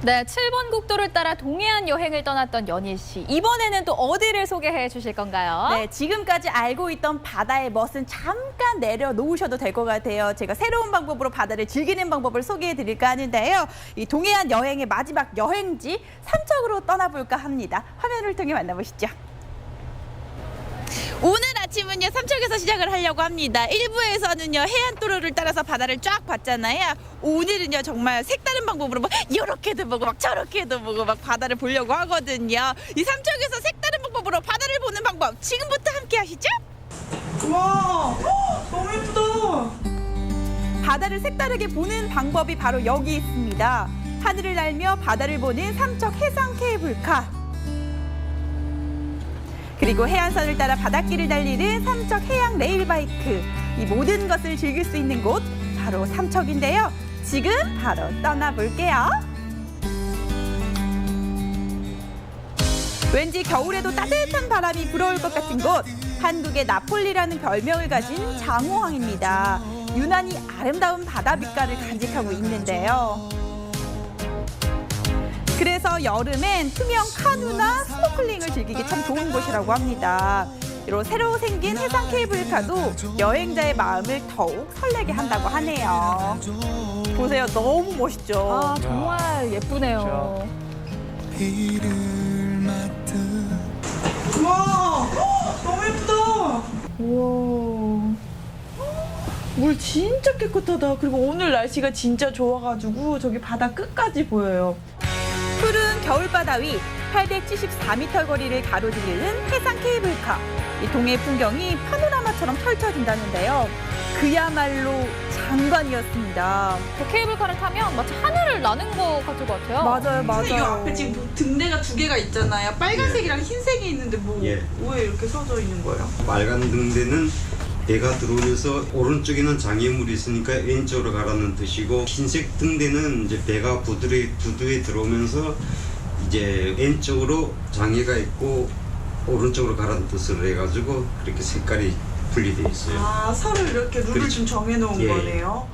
네, 7번 국도를 따라 동해안 여행을 떠났던 연희 씨. 이번에는 또 어디를 소개해 주실 건가요? 네, 지금까지 알고 있던 바다의 멋은 잠깐 내려놓으셔도 될 것 같아요. 제가 새로운 방법으로 바다를 즐기는 방법을 소개해 드릴까 하는데요. 이 동해안 여행의 마지막 여행지 삼척으로 떠나볼까 합니다. 화면을 통해 만나보시죠. 오늘 아침은요 삼척에서 시작을 하려고 합니다. 1부에서는요 해안도로를 따라서 바다를 쫙 봤잖아요. 오늘은요 정말 색다른 방법으로 뭐 이렇게도 보고 막 저렇게도 보고 막 바다를 보려고 하거든요. 이 삼척에서 색다른 방법으로 바다를 보는 방법 지금부터 함께 하시죠. 와, 너무 예쁘다. 바다를 색다르게 보는 방법이 바로 여기 있습니다. 하늘을 날며 바다를 보는 삼척 해상 케이블카. 그리고 해안선을 따라 바닷길을 달리는 삼척 해양 레일바이크. 이 모든 것을 즐길 수 있는 곳 바로 삼척인데요. 지금 바로 떠나볼게요. 왠지 겨울에도 따뜻한 바람이 불어올 것 같은 곳. 한국의 나폴리라는 별명을 가진 장호항입니다. 유난히 아름다운 바다 빛깔을 간직하고 있는데요. 그래서 여름엔 투명 카누나 스노클링을 즐기기 참 좋은 곳이라고 합니다. 이런 새로 생긴 해상 케이블카도 여행자의 마음을 더욱 설레게 한다고 하네요. 보세요, 너무 멋있죠? 아, 정말 예쁘네요. 와, 너무 예쁘다. 우와. 물 진짜 깨끗하다. 그리고 오늘 날씨가 진짜 좋아가지고 저기 바다 끝까지 보여요. 푸른 겨울바다 위 874m 거리를 가로지르는 해상 케이블카. 이 동해 풍경이 파노라마처럼 펼쳐진다는데요. 그야말로 장관이었습니다. 그 케이블카를 타면 마치 하늘을 나는 것 같을 것 같아요. 맞아요, 맞아요. 이 앞에 지금 등대가 두 개가 있잖아요. 빨간색이랑 흰색이 있는데 왜 이렇게 서져 있는 거예요? 빨간 등대는 배가 들어오면서 오른쪽에는 장애물이 있으니까 왼쪽으로 가라는 뜻이고, 흰색 등대는 이제 배가 부두에 들어오면서 이제 왼쪽으로 장애가 있고 오른쪽으로 가라는 뜻을 해가지고 그렇게 색깔이 분리되어 있어요. 아, 서로 이렇게 룰을 좀 정해놓은 거네요.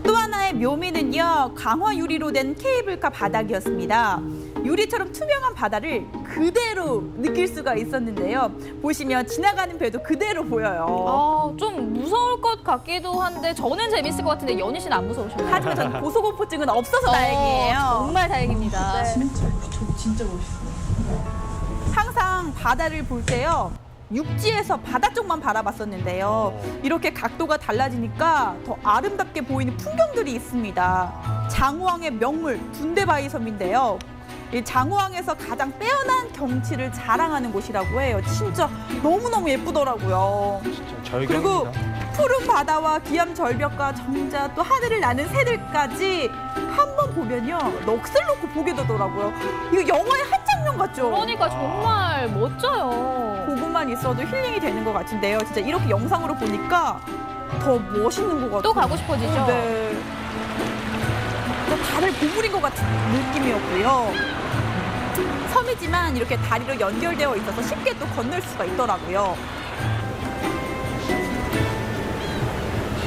또 하나의 묘미는요, 강화 유리로 된 케이블카 바닥이었습니다. 유리처럼 투명한 바다를 그대로 느낄 수가 있었는데요. 보시면 지나가는 배도 그대로 보여요. 아, 좀 무서울 것 같기도 한데 저는 재밌을 것 같은데 연희 씨는 안 무서우셨나요? 하지만 저는 고소공포증은 없어서 다행이에요. 정말 다행입니다. 진짜 멋있어요. 항상 바다를 볼 때요, 육지에서 바다 쪽만 바라봤었는데요. 이렇게 각도가 달라지니까 더 아름답게 보이는 풍경들이 있습니다. 장호항의 명물 둔대바위섬인데요. 이 장호항에서 가장 빼어난 경치를 자랑하는 곳이라고 해요. 진짜 너무너무 예쁘더라고요. 그리고 푸른 바다와 기암 절벽과 정자 또 하늘을 나는 새들까지 한 번 보면요, 넋을 놓고 보게 되더라고요. 이거 영화의 한 장면 같죠? 그러니까 정말 멋져요. 보고만 있어도 힐링이 되는 것 같은데요. 진짜 이렇게 영상으로 보니까 더 멋있는 것 같아요. 또 가고 싶어지죠? 네. 달을 고무린 것 같은 느낌이었고요. 섬이지만 이렇게 다리로 연결되어 있어서 쉽게 또 건널 수가 있더라고요.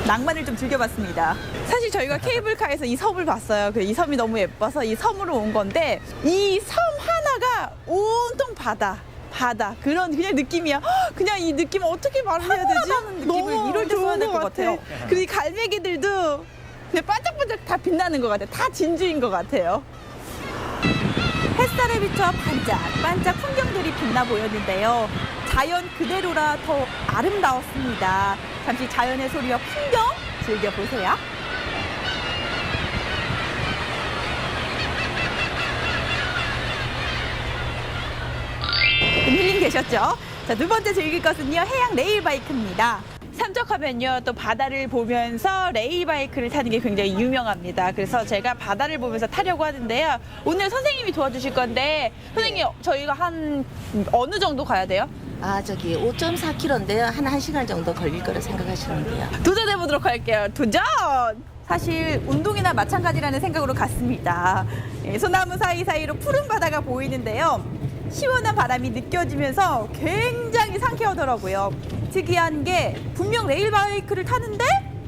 낭만을 좀 즐겨봤습니다. 사실 저희가 케이블카에서 이 섬을 봤어요. 이 섬이 너무 예뻐서 이 섬으로 온 건데, 이 섬 하나가 온통 바다. 그런 그냥 느낌이야. 그냥 이 느낌 어떻게 말을 해야 되지? 느낌을 이럴 때 써야 될 것 같아요. 그리고 이 갈매기들도 그냥 반짝반짝 다 빛나는 것 같아요. 다 진주인 것 같아요. 햇살에 비춰 반짝반짝 풍경들이 빛나 보였는데요. 자연 그대로라 더 아름다웠습니다. 잠시 자연의 소리와 풍경 즐겨보세요. 힐링 되셨죠? 자, 두 번째 즐길 것은요, 해양 레일바이크입니다. 삼척하면요, 또 바다를 보면서 레일바이크를 타는 게 굉장히 유명합니다. 그래서 제가 바다를 보면서 타려고 하는데요. 오늘 선생님이 도와주실 건데, 선생님, 저희가 한 어느 정도 가야 돼요? 아, 저기 5.4km인데요. 한 1시간 정도 걸릴 거라 생각하시면 돼요. 도전해보도록 할게요. 도전! 사실 운동이나 마찬가지라는 생각으로 갔습니다. 소나무 사이사이로 푸른 바다가 보이는데요. 시원한 바람이 느껴지면서 굉장히 상쾌하더라고요. 특이한 게 분명 레일바이크를 타는데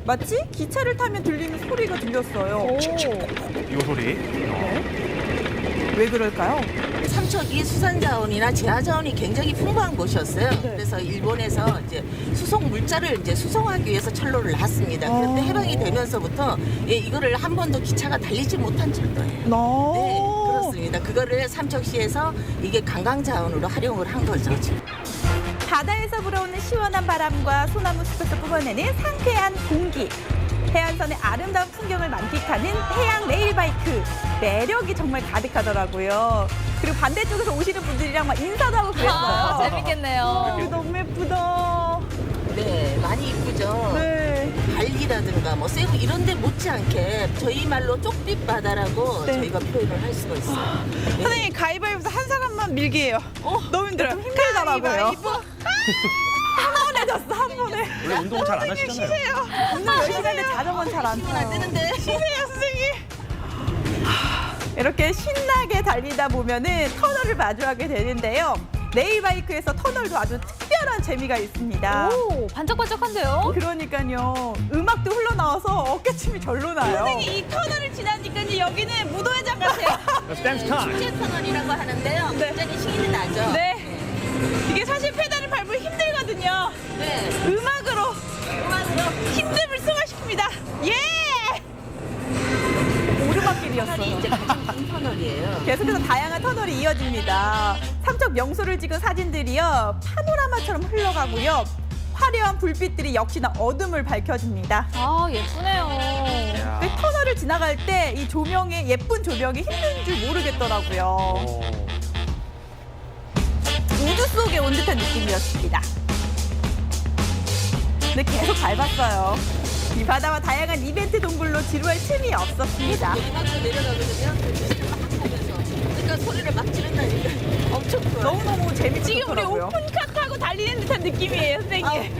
마치 기차를 타면 들리는 소리가 들렸어요. 이 소리. 왜 그럴까요? 삼척이 수산자원이나 제하자원이 굉장히 풍부한 곳이었어요. 그래서 일본에서 이제 수송 물자를 이제 수송하기 위해서 철로를 놨습니다. 그런데 해방이 되면서부터 이거를 한 번도 기차가 달리지 못한 철도예요. 네, 그렇습니다. 그거를 삼척시에서 이게 관광자원으로 활용을 한 거죠. 바다에서 불어오는 시원한 바람과 소나무 숲에서 뿜어내는 상쾌한 공기. 해안선의 아름다운 풍경을 만끽하는 해양 레일바이크. 매력이 정말 가득하더라고요. 그리고 반대쪽에서 오시는 분들이랑 막 인사도 하고 그랬어요. 재밌겠네요. 너무 예쁘다. 네, 많이 이쁘죠. 네. 발기라든가 뭐 세부 이런 데 못지않게 저희 말로 쪽빛 바다라고 네. 저희가 표현을 할 수가 있어요. 네. 선생님 가위바위보에서 한 사람만 밀기예요. 너무 힘들어요. 좀 힘들더라고요. 가위바위보. 한 번에 졌어, 한 번에. 원래 운동 잘 안 하시잖아요. 쉬세요. 운동 열심히 하는데 자전거는 잘 안 타요. 뜨는데. 쉬세요 선생님. 이렇게 신나게 달리다 보면은 터널을 마주하게 되는데요. 레일바이크에서 터널도 아주 특별한 재미가 있습니다. 오, 반짝반짝한데요? 그러니까요. 음악도 흘러나와서 어깨춤이 절로 나요. 선생님 이 터널을 지나니까 여기는 무도회장 같아요. 댄스 타임. 축제 터널이라고 하는데요. 굉장히 신이 나죠. 네. 이게 사실 페달을 밟으면 힘들거든요. 네. 음악으로 힘듦을 승화시킵니다. 예! 오르막길이었어요. 이제 가장 긴 터널이에요. 계속해서 다양한 터널이 이어집니다. 삼척 명소를 찍은 사진들이요. 파노라마처럼 흘러가고요. 화려한 불빛들이 역시나 어둠을 밝혀줍니다. 아, 예쁘네요. 그 터널을 지나갈 때 이 조명의 예쁜 조명이 힘든 줄 모르겠더라고요. 우주 속에 온 듯한 느낌이었습니다. 근데 계속 밟았어요. 이 바다와 다양한 이벤트 동굴로 지루할 틈이 없었습니다. 내리막으로 내려가거든요. 그러니까 소리를 막 지른다니까. 엄청 좋아요. 너무너무 재밌고 지금 우리 좋더라고요. 오픈카 타고 달리는 듯한 느낌이에요, 선생님.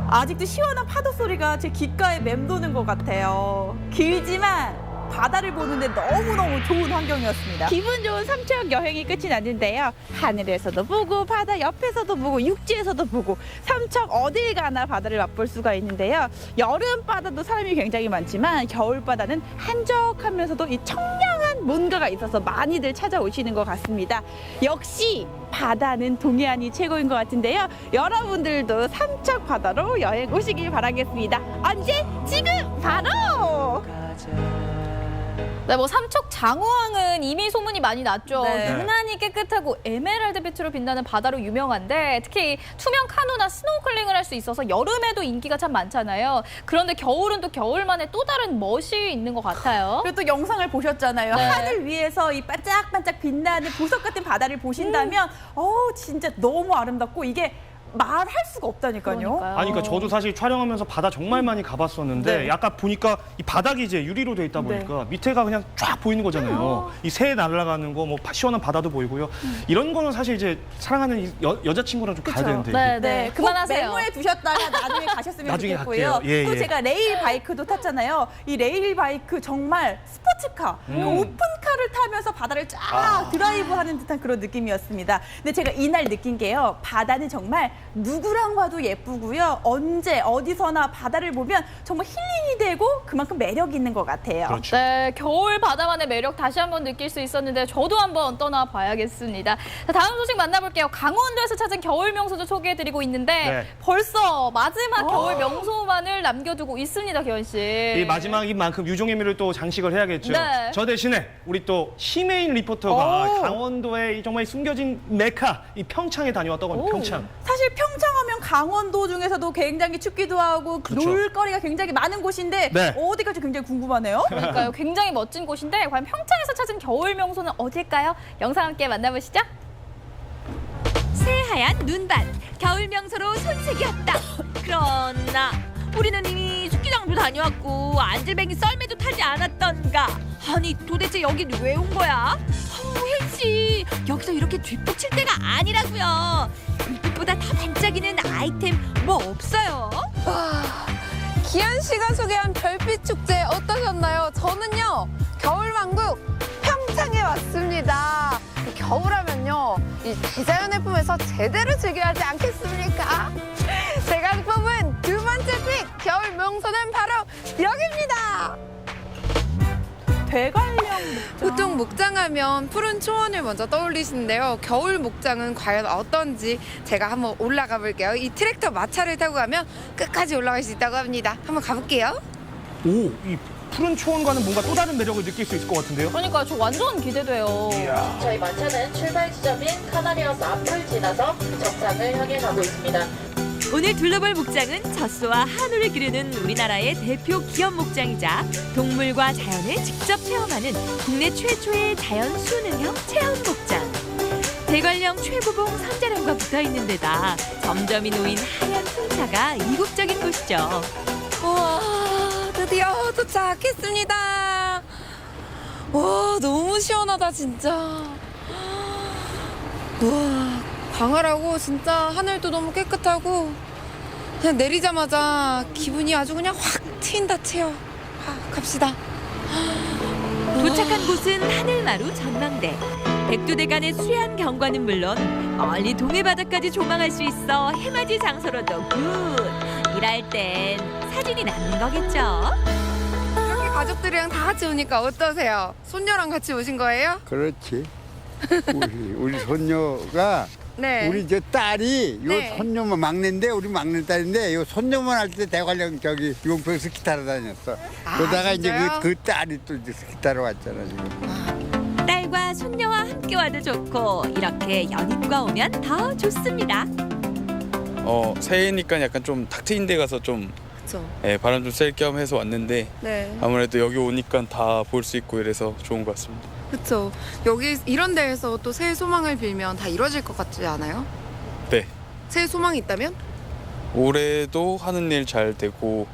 아직도 시원한 파도 소리가 제 귓가에 맴도는 것 같아요. 길지만 바다를 보는데 너무너무 좋은 환경이었습니다. 기분 좋은 삼척 여행이 끝이 났는데요. 하늘에서도 보고 바다 옆에서도 보고 육지에서도 보고 삼척 어딜 가나 바다를 맛볼 수가 있는데요. 여름 바다도 사람이 굉장히 많지만 겨울 바다는 한적하면서도 이 청량한 뭔가가 있어서 많이들 찾아오시는 것 같습니다. 역시 바다는 동해안이 최고인 것 같은데요. 여러분들도 삼척 바다로 여행 오시길 바라겠습니다. 언제? 지금 바로! 네, 뭐 삼척 장호항은 이미 소문이 많이 났죠. 네. 유난히 깨끗하고 에메랄드빛으로 빛나는 바다로 유명한데 특히 투명 카누나 스노클링을 할 수 있어서 여름에도 인기가 참 많잖아요. 그런데 겨울은 또 겨울만의 또 다른 멋이 있는 것 같아요. 그리고 또 영상을 보셨잖아요. 네. 하늘 위에서 이 반짝반짝 빛나는 보석 같은 바다를 보신다면 진짜 너무 아름답고 이게 말할 수가 없다니까요. 그러니까요. 아니, 그러니까 저도 사실 촬영하면서 바다 정말 많이 가봤었는데 네. 약간 보니까 이 바닥이 이제 유리로 돼 있다 보니까 밑에가 그냥 쫙 보이는 거잖아요. 이 새 날아가는 거, 뭐 시원한 바다도 보이고요. 이런 거는 사실 이제 사랑하는 이 여자친구랑 좀 가야 되는데. 네, 이게. 네. 꼭 그만하세요. 메모해 두셨다가 나중에 가셨으면 나중에 좋겠고요. 갈게요. 예, 또 예. 제가 레일 바이크도 탔잖아요. 이 레일 바이크 정말 스포츠카, 오픈카를 타면서 바다를 쫙 드라이브하는 듯한 그런 느낌이었습니다. 근데 제가 이날 느낀 게요. 바다는 정말 누구랑 봐도 예쁘고요. 언제 어디서나 바다를 보면 정말 힐링이 되고 그만큼 매력 있는 것 같아요. 그렇죠. 네, 겨울 바다만의 매력 다시 한번 느낄 수 있었는데 저도 한번 떠나봐야겠습니다. 자, 다음 소식 만나볼게요. 강원도에서 찾은 겨울 명소도 소개해드리고 있는데 네. 벌써 마지막 겨울 명소만을 남겨두고 있습니다, 기현 씨. 이 마지막인 만큼 유종의미를 또 장식을 해야겠죠. 네. 저 대신에 우리 또 심혜인 리포터가 오. 강원도의 이 정말 숨겨진 메카 이 평창에 다녀왔다고 합니다. 평창. 사실 평창하면 강원도 중에서도 굉장히 춥기도 하고 그렇죠. 놀거리가 굉장히 많은 곳인데 네. 어디 갈지 굉장히 궁금하네요. 그러니까요. 굉장히 멋진 곳인데 과연 평창에서 찾은 겨울 명소는 어딜까요? 영상 함께 만나보시죠. 새하얀 눈밭, 겨울 명소로 손색이었다. 그러나 우리는 이미 스키장도 다녀왔고 안질뱅이 썰매도 타지 않았던가. 아니 도대체 여긴 왜 온 거야? 혜씨 여기서 이렇게 뒷북칠 때가 아니라고요. 이빛보다 더 반짝이는 아이템 뭐 없어요? 기현 씨가 소개한 별빛 축제 어떠셨나요? 저는요 겨울왕국 평창에 왔습니다. 겨울하면요 이 대자연의 품에서 제대로 즐겨야 하지 않겠습니까? 제가 뽑은 두 번째 픽 겨울 명소는 바로 여기입니다. 대관령 보통 목장하면 푸른 초원을 먼저 떠올리시는데요. 겨울 목장은 과연 어떤지 제가 한번 올라가 볼게요. 이 트랙터 마차를 타고 가면 끝까지 올라갈 수 있다고 합니다. 한번 가볼게요. 오, 이 푸른 초원과는 뭔가 또 다른 매력을 느낄 수 있을 것 같은데요. 그러니까 저 완전 기대돼요. 저희 마차는 출발 지점인 카나리아스 앞을 지나서 정상을 향해 가고 있습니다. 오늘 둘러볼 목장은 젖소와 한우를 기르는 우리나라의 대표 기업 목장이자 동물과 자연을 직접 체험하는 국내 최초의 자연 수능형 체험 목장. 대관령 최고봉 선자령과 붙어있는 데다 점점이 놓인 하얀 풍차가 이국적인 곳이죠. 우와, 드디어 도착했습니다. 와, 너무 시원하다, 진짜. 우와, 광활하고 진짜 하늘도 너무 깨끗하고 그냥 내리자마자 기분이 아주 그냥 확 트인다 트여. 갑시다. 도착한 곳은 하늘마루 전망대. 백두대간의 수려한 경관은 물론 멀리 동해바다까지 조망할 수 있어 해맞이 장소로도 굿. 일할 땐 사진이 남는 거겠죠. 이렇게 가족들이랑 다 같이 오니까 어떠세요? 손녀랑 같이 오신 거예요? 그렇지. 우리 손녀가 네. 우리 저 딸이 요 네. 손녀만 막내인데 우리 막내딸인데 요 손녀만 할 때 대관령 저기 용평 스키 타러 다녔어. 그러다가 이제 진짜요? 그 딸이 또 이제 스키 타러 왔잖아 지금. 딸과 손녀와 함께 와도 좋고 이렇게 연인과 오면 더 좋습니다. 새해니까 약간 좀 탁 트인 데 가서 좀 그쵸. 바람 좀 쐴 겸 해서 왔는데 네. 아무래도 여기 오니까 다 볼 수 있고 이래서 좋은 것 같습니다. 그쵸. 여기 이런 데에서 또 새해 소망을 빌면 다 이루어질 것 같지 않아요? 네. 새해 소망이 있다면? 올해도 하는 일 잘 되고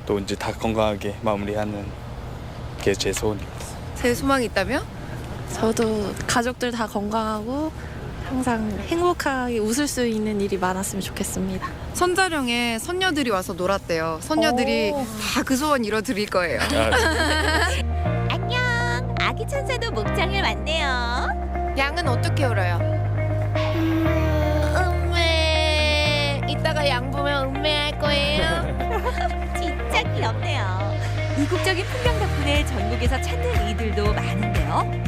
또 이제 다 건강하게 마무리하는 게 제 소원입니다. 새해 소망이 있다면? 저도 가족들 다 건강하고 항상 행복하게 웃을 수 있는 일이 많았으면 좋겠습니다. 선자령에 선녀들이 와서 놀았대요. 선녀들이 다 그 소원 이뤄드릴 거예요. 안녕. 아기 천사도 목장을 왔네요. 양은 어떻게 울어요? 음메. 이따가 양 보면 음메할 거예요. 진짜 귀엽네요. 이국적인 풍경 덕분에 전국에서 찾는 이들도 많은데요.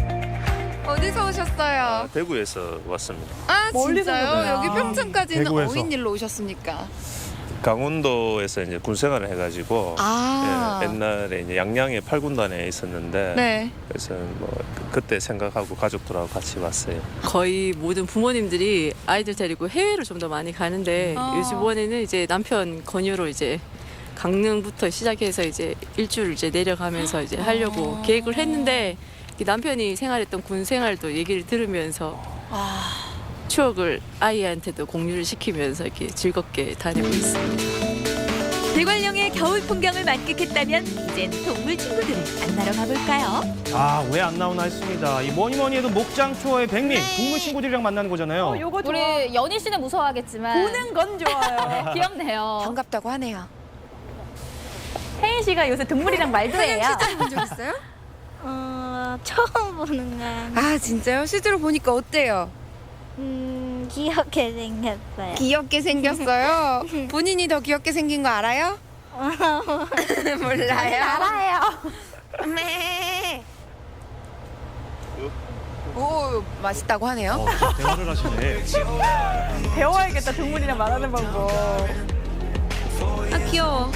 어디서 오셨어요? 대구에서 왔습니다. 아, 멀리서 진짜요? 오셨구나. 여기 평창까지는 대구에서. 어인 일로 오셨습니까? 강원도에서 이제 군 생활을 해가지고 아. 옛날에 이제 양양에 8군단에 있었는데 네. 그래서 뭐 그때 생각하고 가족들하고 같이 왔어요. 거의 모든 부모님들이 아이들 데리고 해외로 좀 더 많이 가는데 이번에는 이제 남편 권유로 이제 강릉부터 시작해서 이제 일주를 이제 내려가면서 이제 하려고 계획을 했는데 남편이 생활했던 군 생활도 얘기를 들으면서 추억을 아이한테도 공유를 시키면서 이렇게 즐겁게 다니고 있습니다. 대관령의 겨울 풍경을 만끽했다면 이젠 동물 친구들을 만나러 가볼까요? 왜 안 나오나 했습니다. 이 뭐니 해도 목장초의 백미 동물 친구들이랑 만나는 거잖아요. 요거 좋아. 우리 연희 씨는 무서워하겠지만 보는 건 좋아요. 귀엽네요. 반갑다고 하네요. 혜인 씨가 요새 동물이랑 말도 해요. 실제로 본 적 있어요? 처음 보는 건 아, 진짜요? 실제로 보니까 어때요? 귀엽게 생겼어요. 귀엽게 생겼어요? 본인이 더 귀엽게 생긴 거 알아요? 몰라요? 알아요. 네. 오, 맛있다고 하네요. 대화를 하시네. 배워야겠다, 동물이랑 말하는 방법. 아, 귀여워.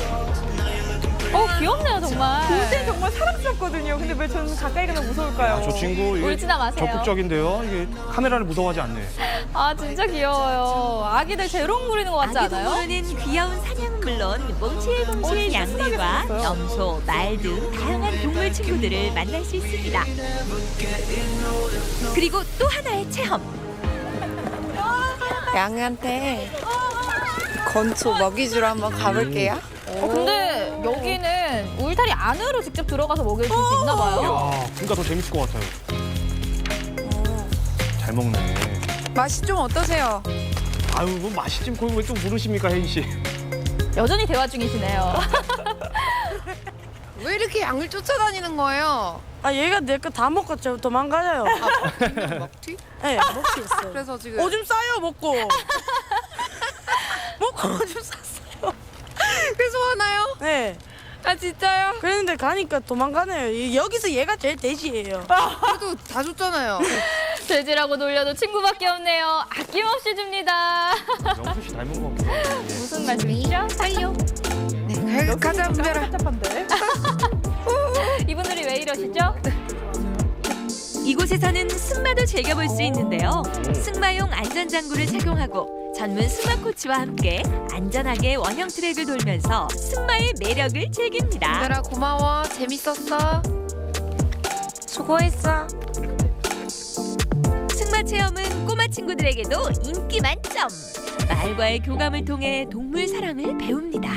귀엽네요, 정말. 볼 때 정말 사랑스럽거든요. 근데 왜 저는 가까이 가면 무서울까요? 저 친구 이게 울지나 마세요. 적극적인데요. 이게 카메라를 무서워하지 않네. 아, 진짜 귀여워요. 아기들 재롱 부리는 것 같지 아기 않아요? 동물은 귀여운 사냥은 물론 몽실몽실 양들과 염소, 말 등 다양한 동물 친구들을 만날 수 있습니다. 그리고 또 하나의 체험. 양한테 건초 먹이 주러 한번 가볼게요. 근데 여기는 울타리 안으로 직접 들어가서 먹여줄 수 있나 봐요. 이야, 그러니까 더 재밌을 것 같아요. 잘 먹네. 맛이 좀 어떠세요? 아유, 뭐 맛이 좀 거기 왜 또 물으십니까, 혜인 씨? 여전히 대화 중이시네요. 왜 이렇게 양을 쫓아다니는 거예요? 아, 얘가 내 거 다 먹고 저 도망가요. 먹튀? 네, 먹튀 했어요. 그래서 지금 오줌 싸요, 먹고. 먹고 오줌 쌌어요. 그래서 화나요? 네. 아, 진짜요? 그랬는데 가니까 도망가네요. 여기서 얘가 제일 돼지예요. 그래도 다 줬잖아요. 돼지라고 놀려도 친구밖에 없네요. 아낌없이 줍니다. 영수 씨 닮은 것 같기도 하고. 무슨 말씀이시죠? 빨리요. 네, 가자, 은별아. 이분들이 왜 이러시죠? 이곳에서는 승마도 즐겨볼 수 있는데요. 승마용 안전장구를 착용하고 전문 승마 코치와 함께 안전하게 원형 트랙을 돌면서 승마의 매력을 즐깁니다. 은별아, 고마워. 재밌었어. 수고했어. 승마 체험은 꼬마 친구 어린이들에게도 인기 만점. 말과의 교감을 통해 동물 사랑을 배웁니다.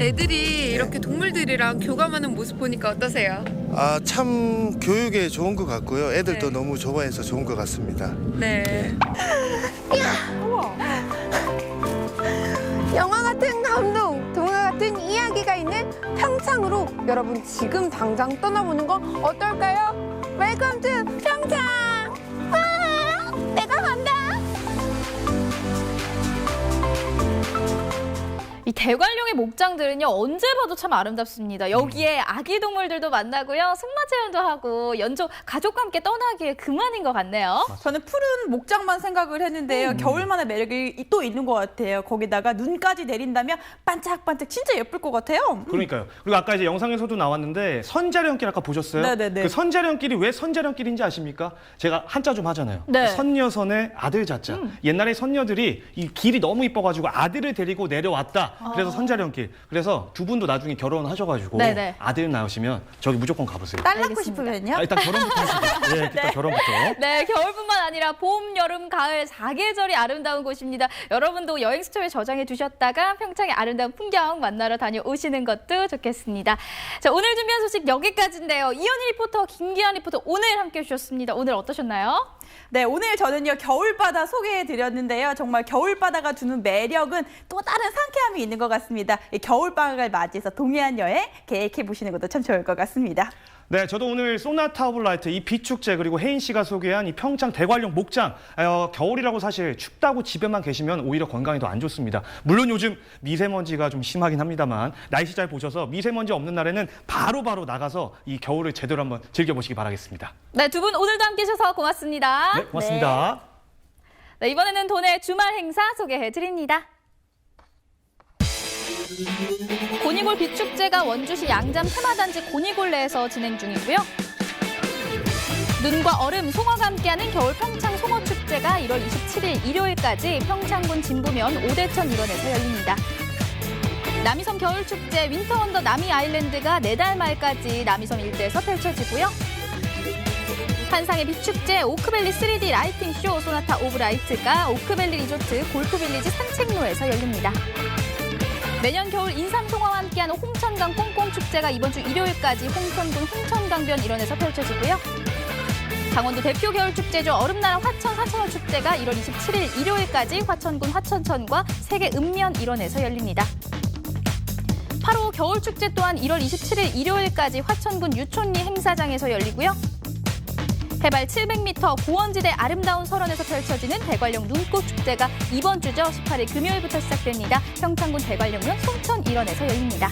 애들이 이렇게 동물들이랑 교감하는 모습 보니까 어떠세요? 아, 참 교육에 좋은 것 같고요. 애들도 네. 너무 좋아해서 좋은 것 같습니다. 네. 영화 같은 감동, 동화 같은 이야기가 있는 평창으로 여러분 지금 당장 떠나보는 거 어떨까요? 웰컴 투 평창! 와, 내가 간다! 이 대관령의 목장들은요, 언제 봐도 참 아름답습니다. 여기에 아기 동물들도 만나고요, 승마 체험도 하고 연족 가족과 함께 떠나기에 그만인 것 같네요. 저는 푸른 목장만 생각을 했는데요. 겨울만의 매력이 또 있는 것 같아요. 거기다가 눈까지 내린다면 반짝반짝 진짜 예쁠 것 같아요. 그러니까요. 그리고 아까 이제 영상에서도 나왔는데 선자령길 아까 보셨어요? 네네네. 그 선자령길이 왜 선자령길인지 아십니까? 제가 한자 좀 하잖아요. 네. 선녀선의 아들 자자. 옛날에 선녀들이 이 길이 너무 이뻐가지고 아들을 데리고 내려왔다. 그래서 선자령길. 그래서 두 분도 나중에 결혼하셔가지고 네네. 아들 낳으시면 저기 무조건 가보세요. 딸 낳고 싶으면요? 아, 일단 결혼부터 하시죠. 네, 일단 결혼부터. 네, 겨울뿐만 아니라 봄, 여름, 가을 4계절이 아름다운 곳입니다. 여러분도 여행 스토리에 저장해 두셨다가 평창의 아름다운 풍경 만나러 다녀오시는 것도 좋겠습니다. 자, 오늘 준비한 소식 여기까지인데요. 이현희 리포터, 김기한 리포터 오늘 함께해 주셨습니다. 오늘 어떠셨나요? 네, 오늘 저는요 겨울바다 소개해드렸는데요. 정말 겨울바다가 주는 매력은 또 다른 상쾌함이 있는 것 같습니다. 이 겨울방학을 맞이해서 동해안 여행 계획해보시는 것도 참 좋을 것 같습니다. 네, 저도 오늘 소나타 오브 라이트 이 빛축제 그리고 혜인 씨가 소개한 이 평창 대관령 목장 겨울이라고 사실 춥다고 집에만 계시면 오히려 건강에 더 안 좋습니다. 물론 요즘 미세먼지가 좀 심하긴 합니다만 날씨 잘 보셔서 미세먼지 없는 날에는 바로 바로 이 겨울을 제대로 한번 즐겨보시기 바라겠습니다. 네, 두 분 오늘도 함께해 주셔서 고맙습니다. 네, 고맙습니다. 네, 이번에는 도내 주말 행사 소개해 드립니다. 고니골 빛축제가 원주시 양잠 테마단지 고니골내에서 진행 중이고요. 눈과 얼음, 송어가 함께하는 겨울 평창 송어축제가 1월 27일 일요일까지 평창군 진부면 오대천 일원에서 열립니다. 남이섬 겨울축제 윈터원더 남이아일랜드가 내달 말까지 남이섬 일대에서 펼쳐지고요. 한상의 빛축제 오크밸리 3D 라이팅쇼 소나타 오브 라이트가 오크밸리 리조트 골프빌리지 산책로에서 열립니다. 매년 겨울 인삼송어와 함께하는 홍천강 꽁꽁축제가 이번 주 일요일까지 홍천군 홍천강변 일원에서 펼쳐지고요. 강원도 대표 겨울축제죠. 얼음나라 화천 화천어 축제가 1월 27일 일요일까지 화천군 화천천과 세계 읍면 일원에서 열립니다. 8호 겨울축제 또한 1월 27일 일요일까지 화천군 유촌리 행사장에서 열리고요. 해발 700m 고원지대 아름다운 설원에서 펼쳐지는 대관령 눈꽃축제가 이번 주죠. 18일 금요일부터 시작됩니다. 평창군 대관령면 송천 일원에서 열립니다.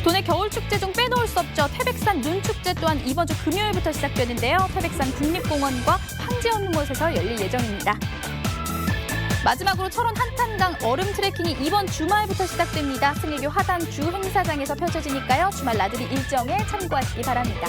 도내 겨울축제 중 빼놓을 수 없죠. 태백산 눈축제 또한 이번 주 금요일부터 시작되는데요. 태백산 국립공원과 황제연못에서 열릴 예정입니다. 마지막으로 철원 한탄강 얼음 트레킹이 이번 주말부터 시작됩니다. 승일교 하단 주 행사장에서 펼쳐지니까요. 주말 나들이 일정에 참고하시기 바랍니다.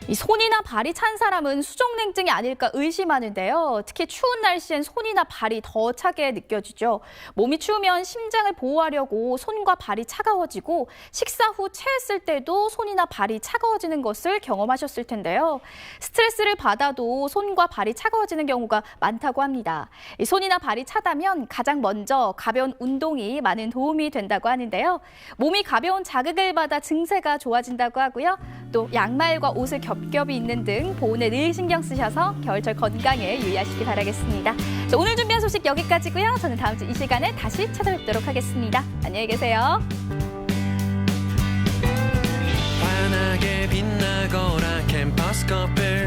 이 손이나 발이 찬 사람은 수족냉증이 아닐까 의심하는데요. 특히 추운 날씨엔 손이나 발이 더 차게 느껴지죠. 몸이 추우면 심장을 보호하려고 손과 발이 차가워지고 식사 후 체했을 때도 손이나 발이 차가워지는 것을 경험하셨을 텐데요. 스트레스를 받아도 손과 발이 차가워지는 경우가 많다고 합니다. 이 손이나 발이 차다면 가장 먼저 가벼운 운동이 많은 도움이 된다고 하는데요. 몸이 가벼운 자극을 받아 증세가 좋아진다고 하고요. 또 양말과 옷을 겹겹이 입는 등 보온에 늘 신경 쓰셔서 겨울철 건강에 유의하시기 바라겠습니다. 자, 오늘 준비한 소식 여기까지고요. 저는 다음 주 이 시간에 다시 찾아뵙도록 하겠습니다. 안녕히 계세요. 환하게 빛나거라 캠퍼스 커플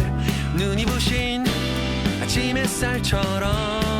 눈이 부신 아침 햇살처럼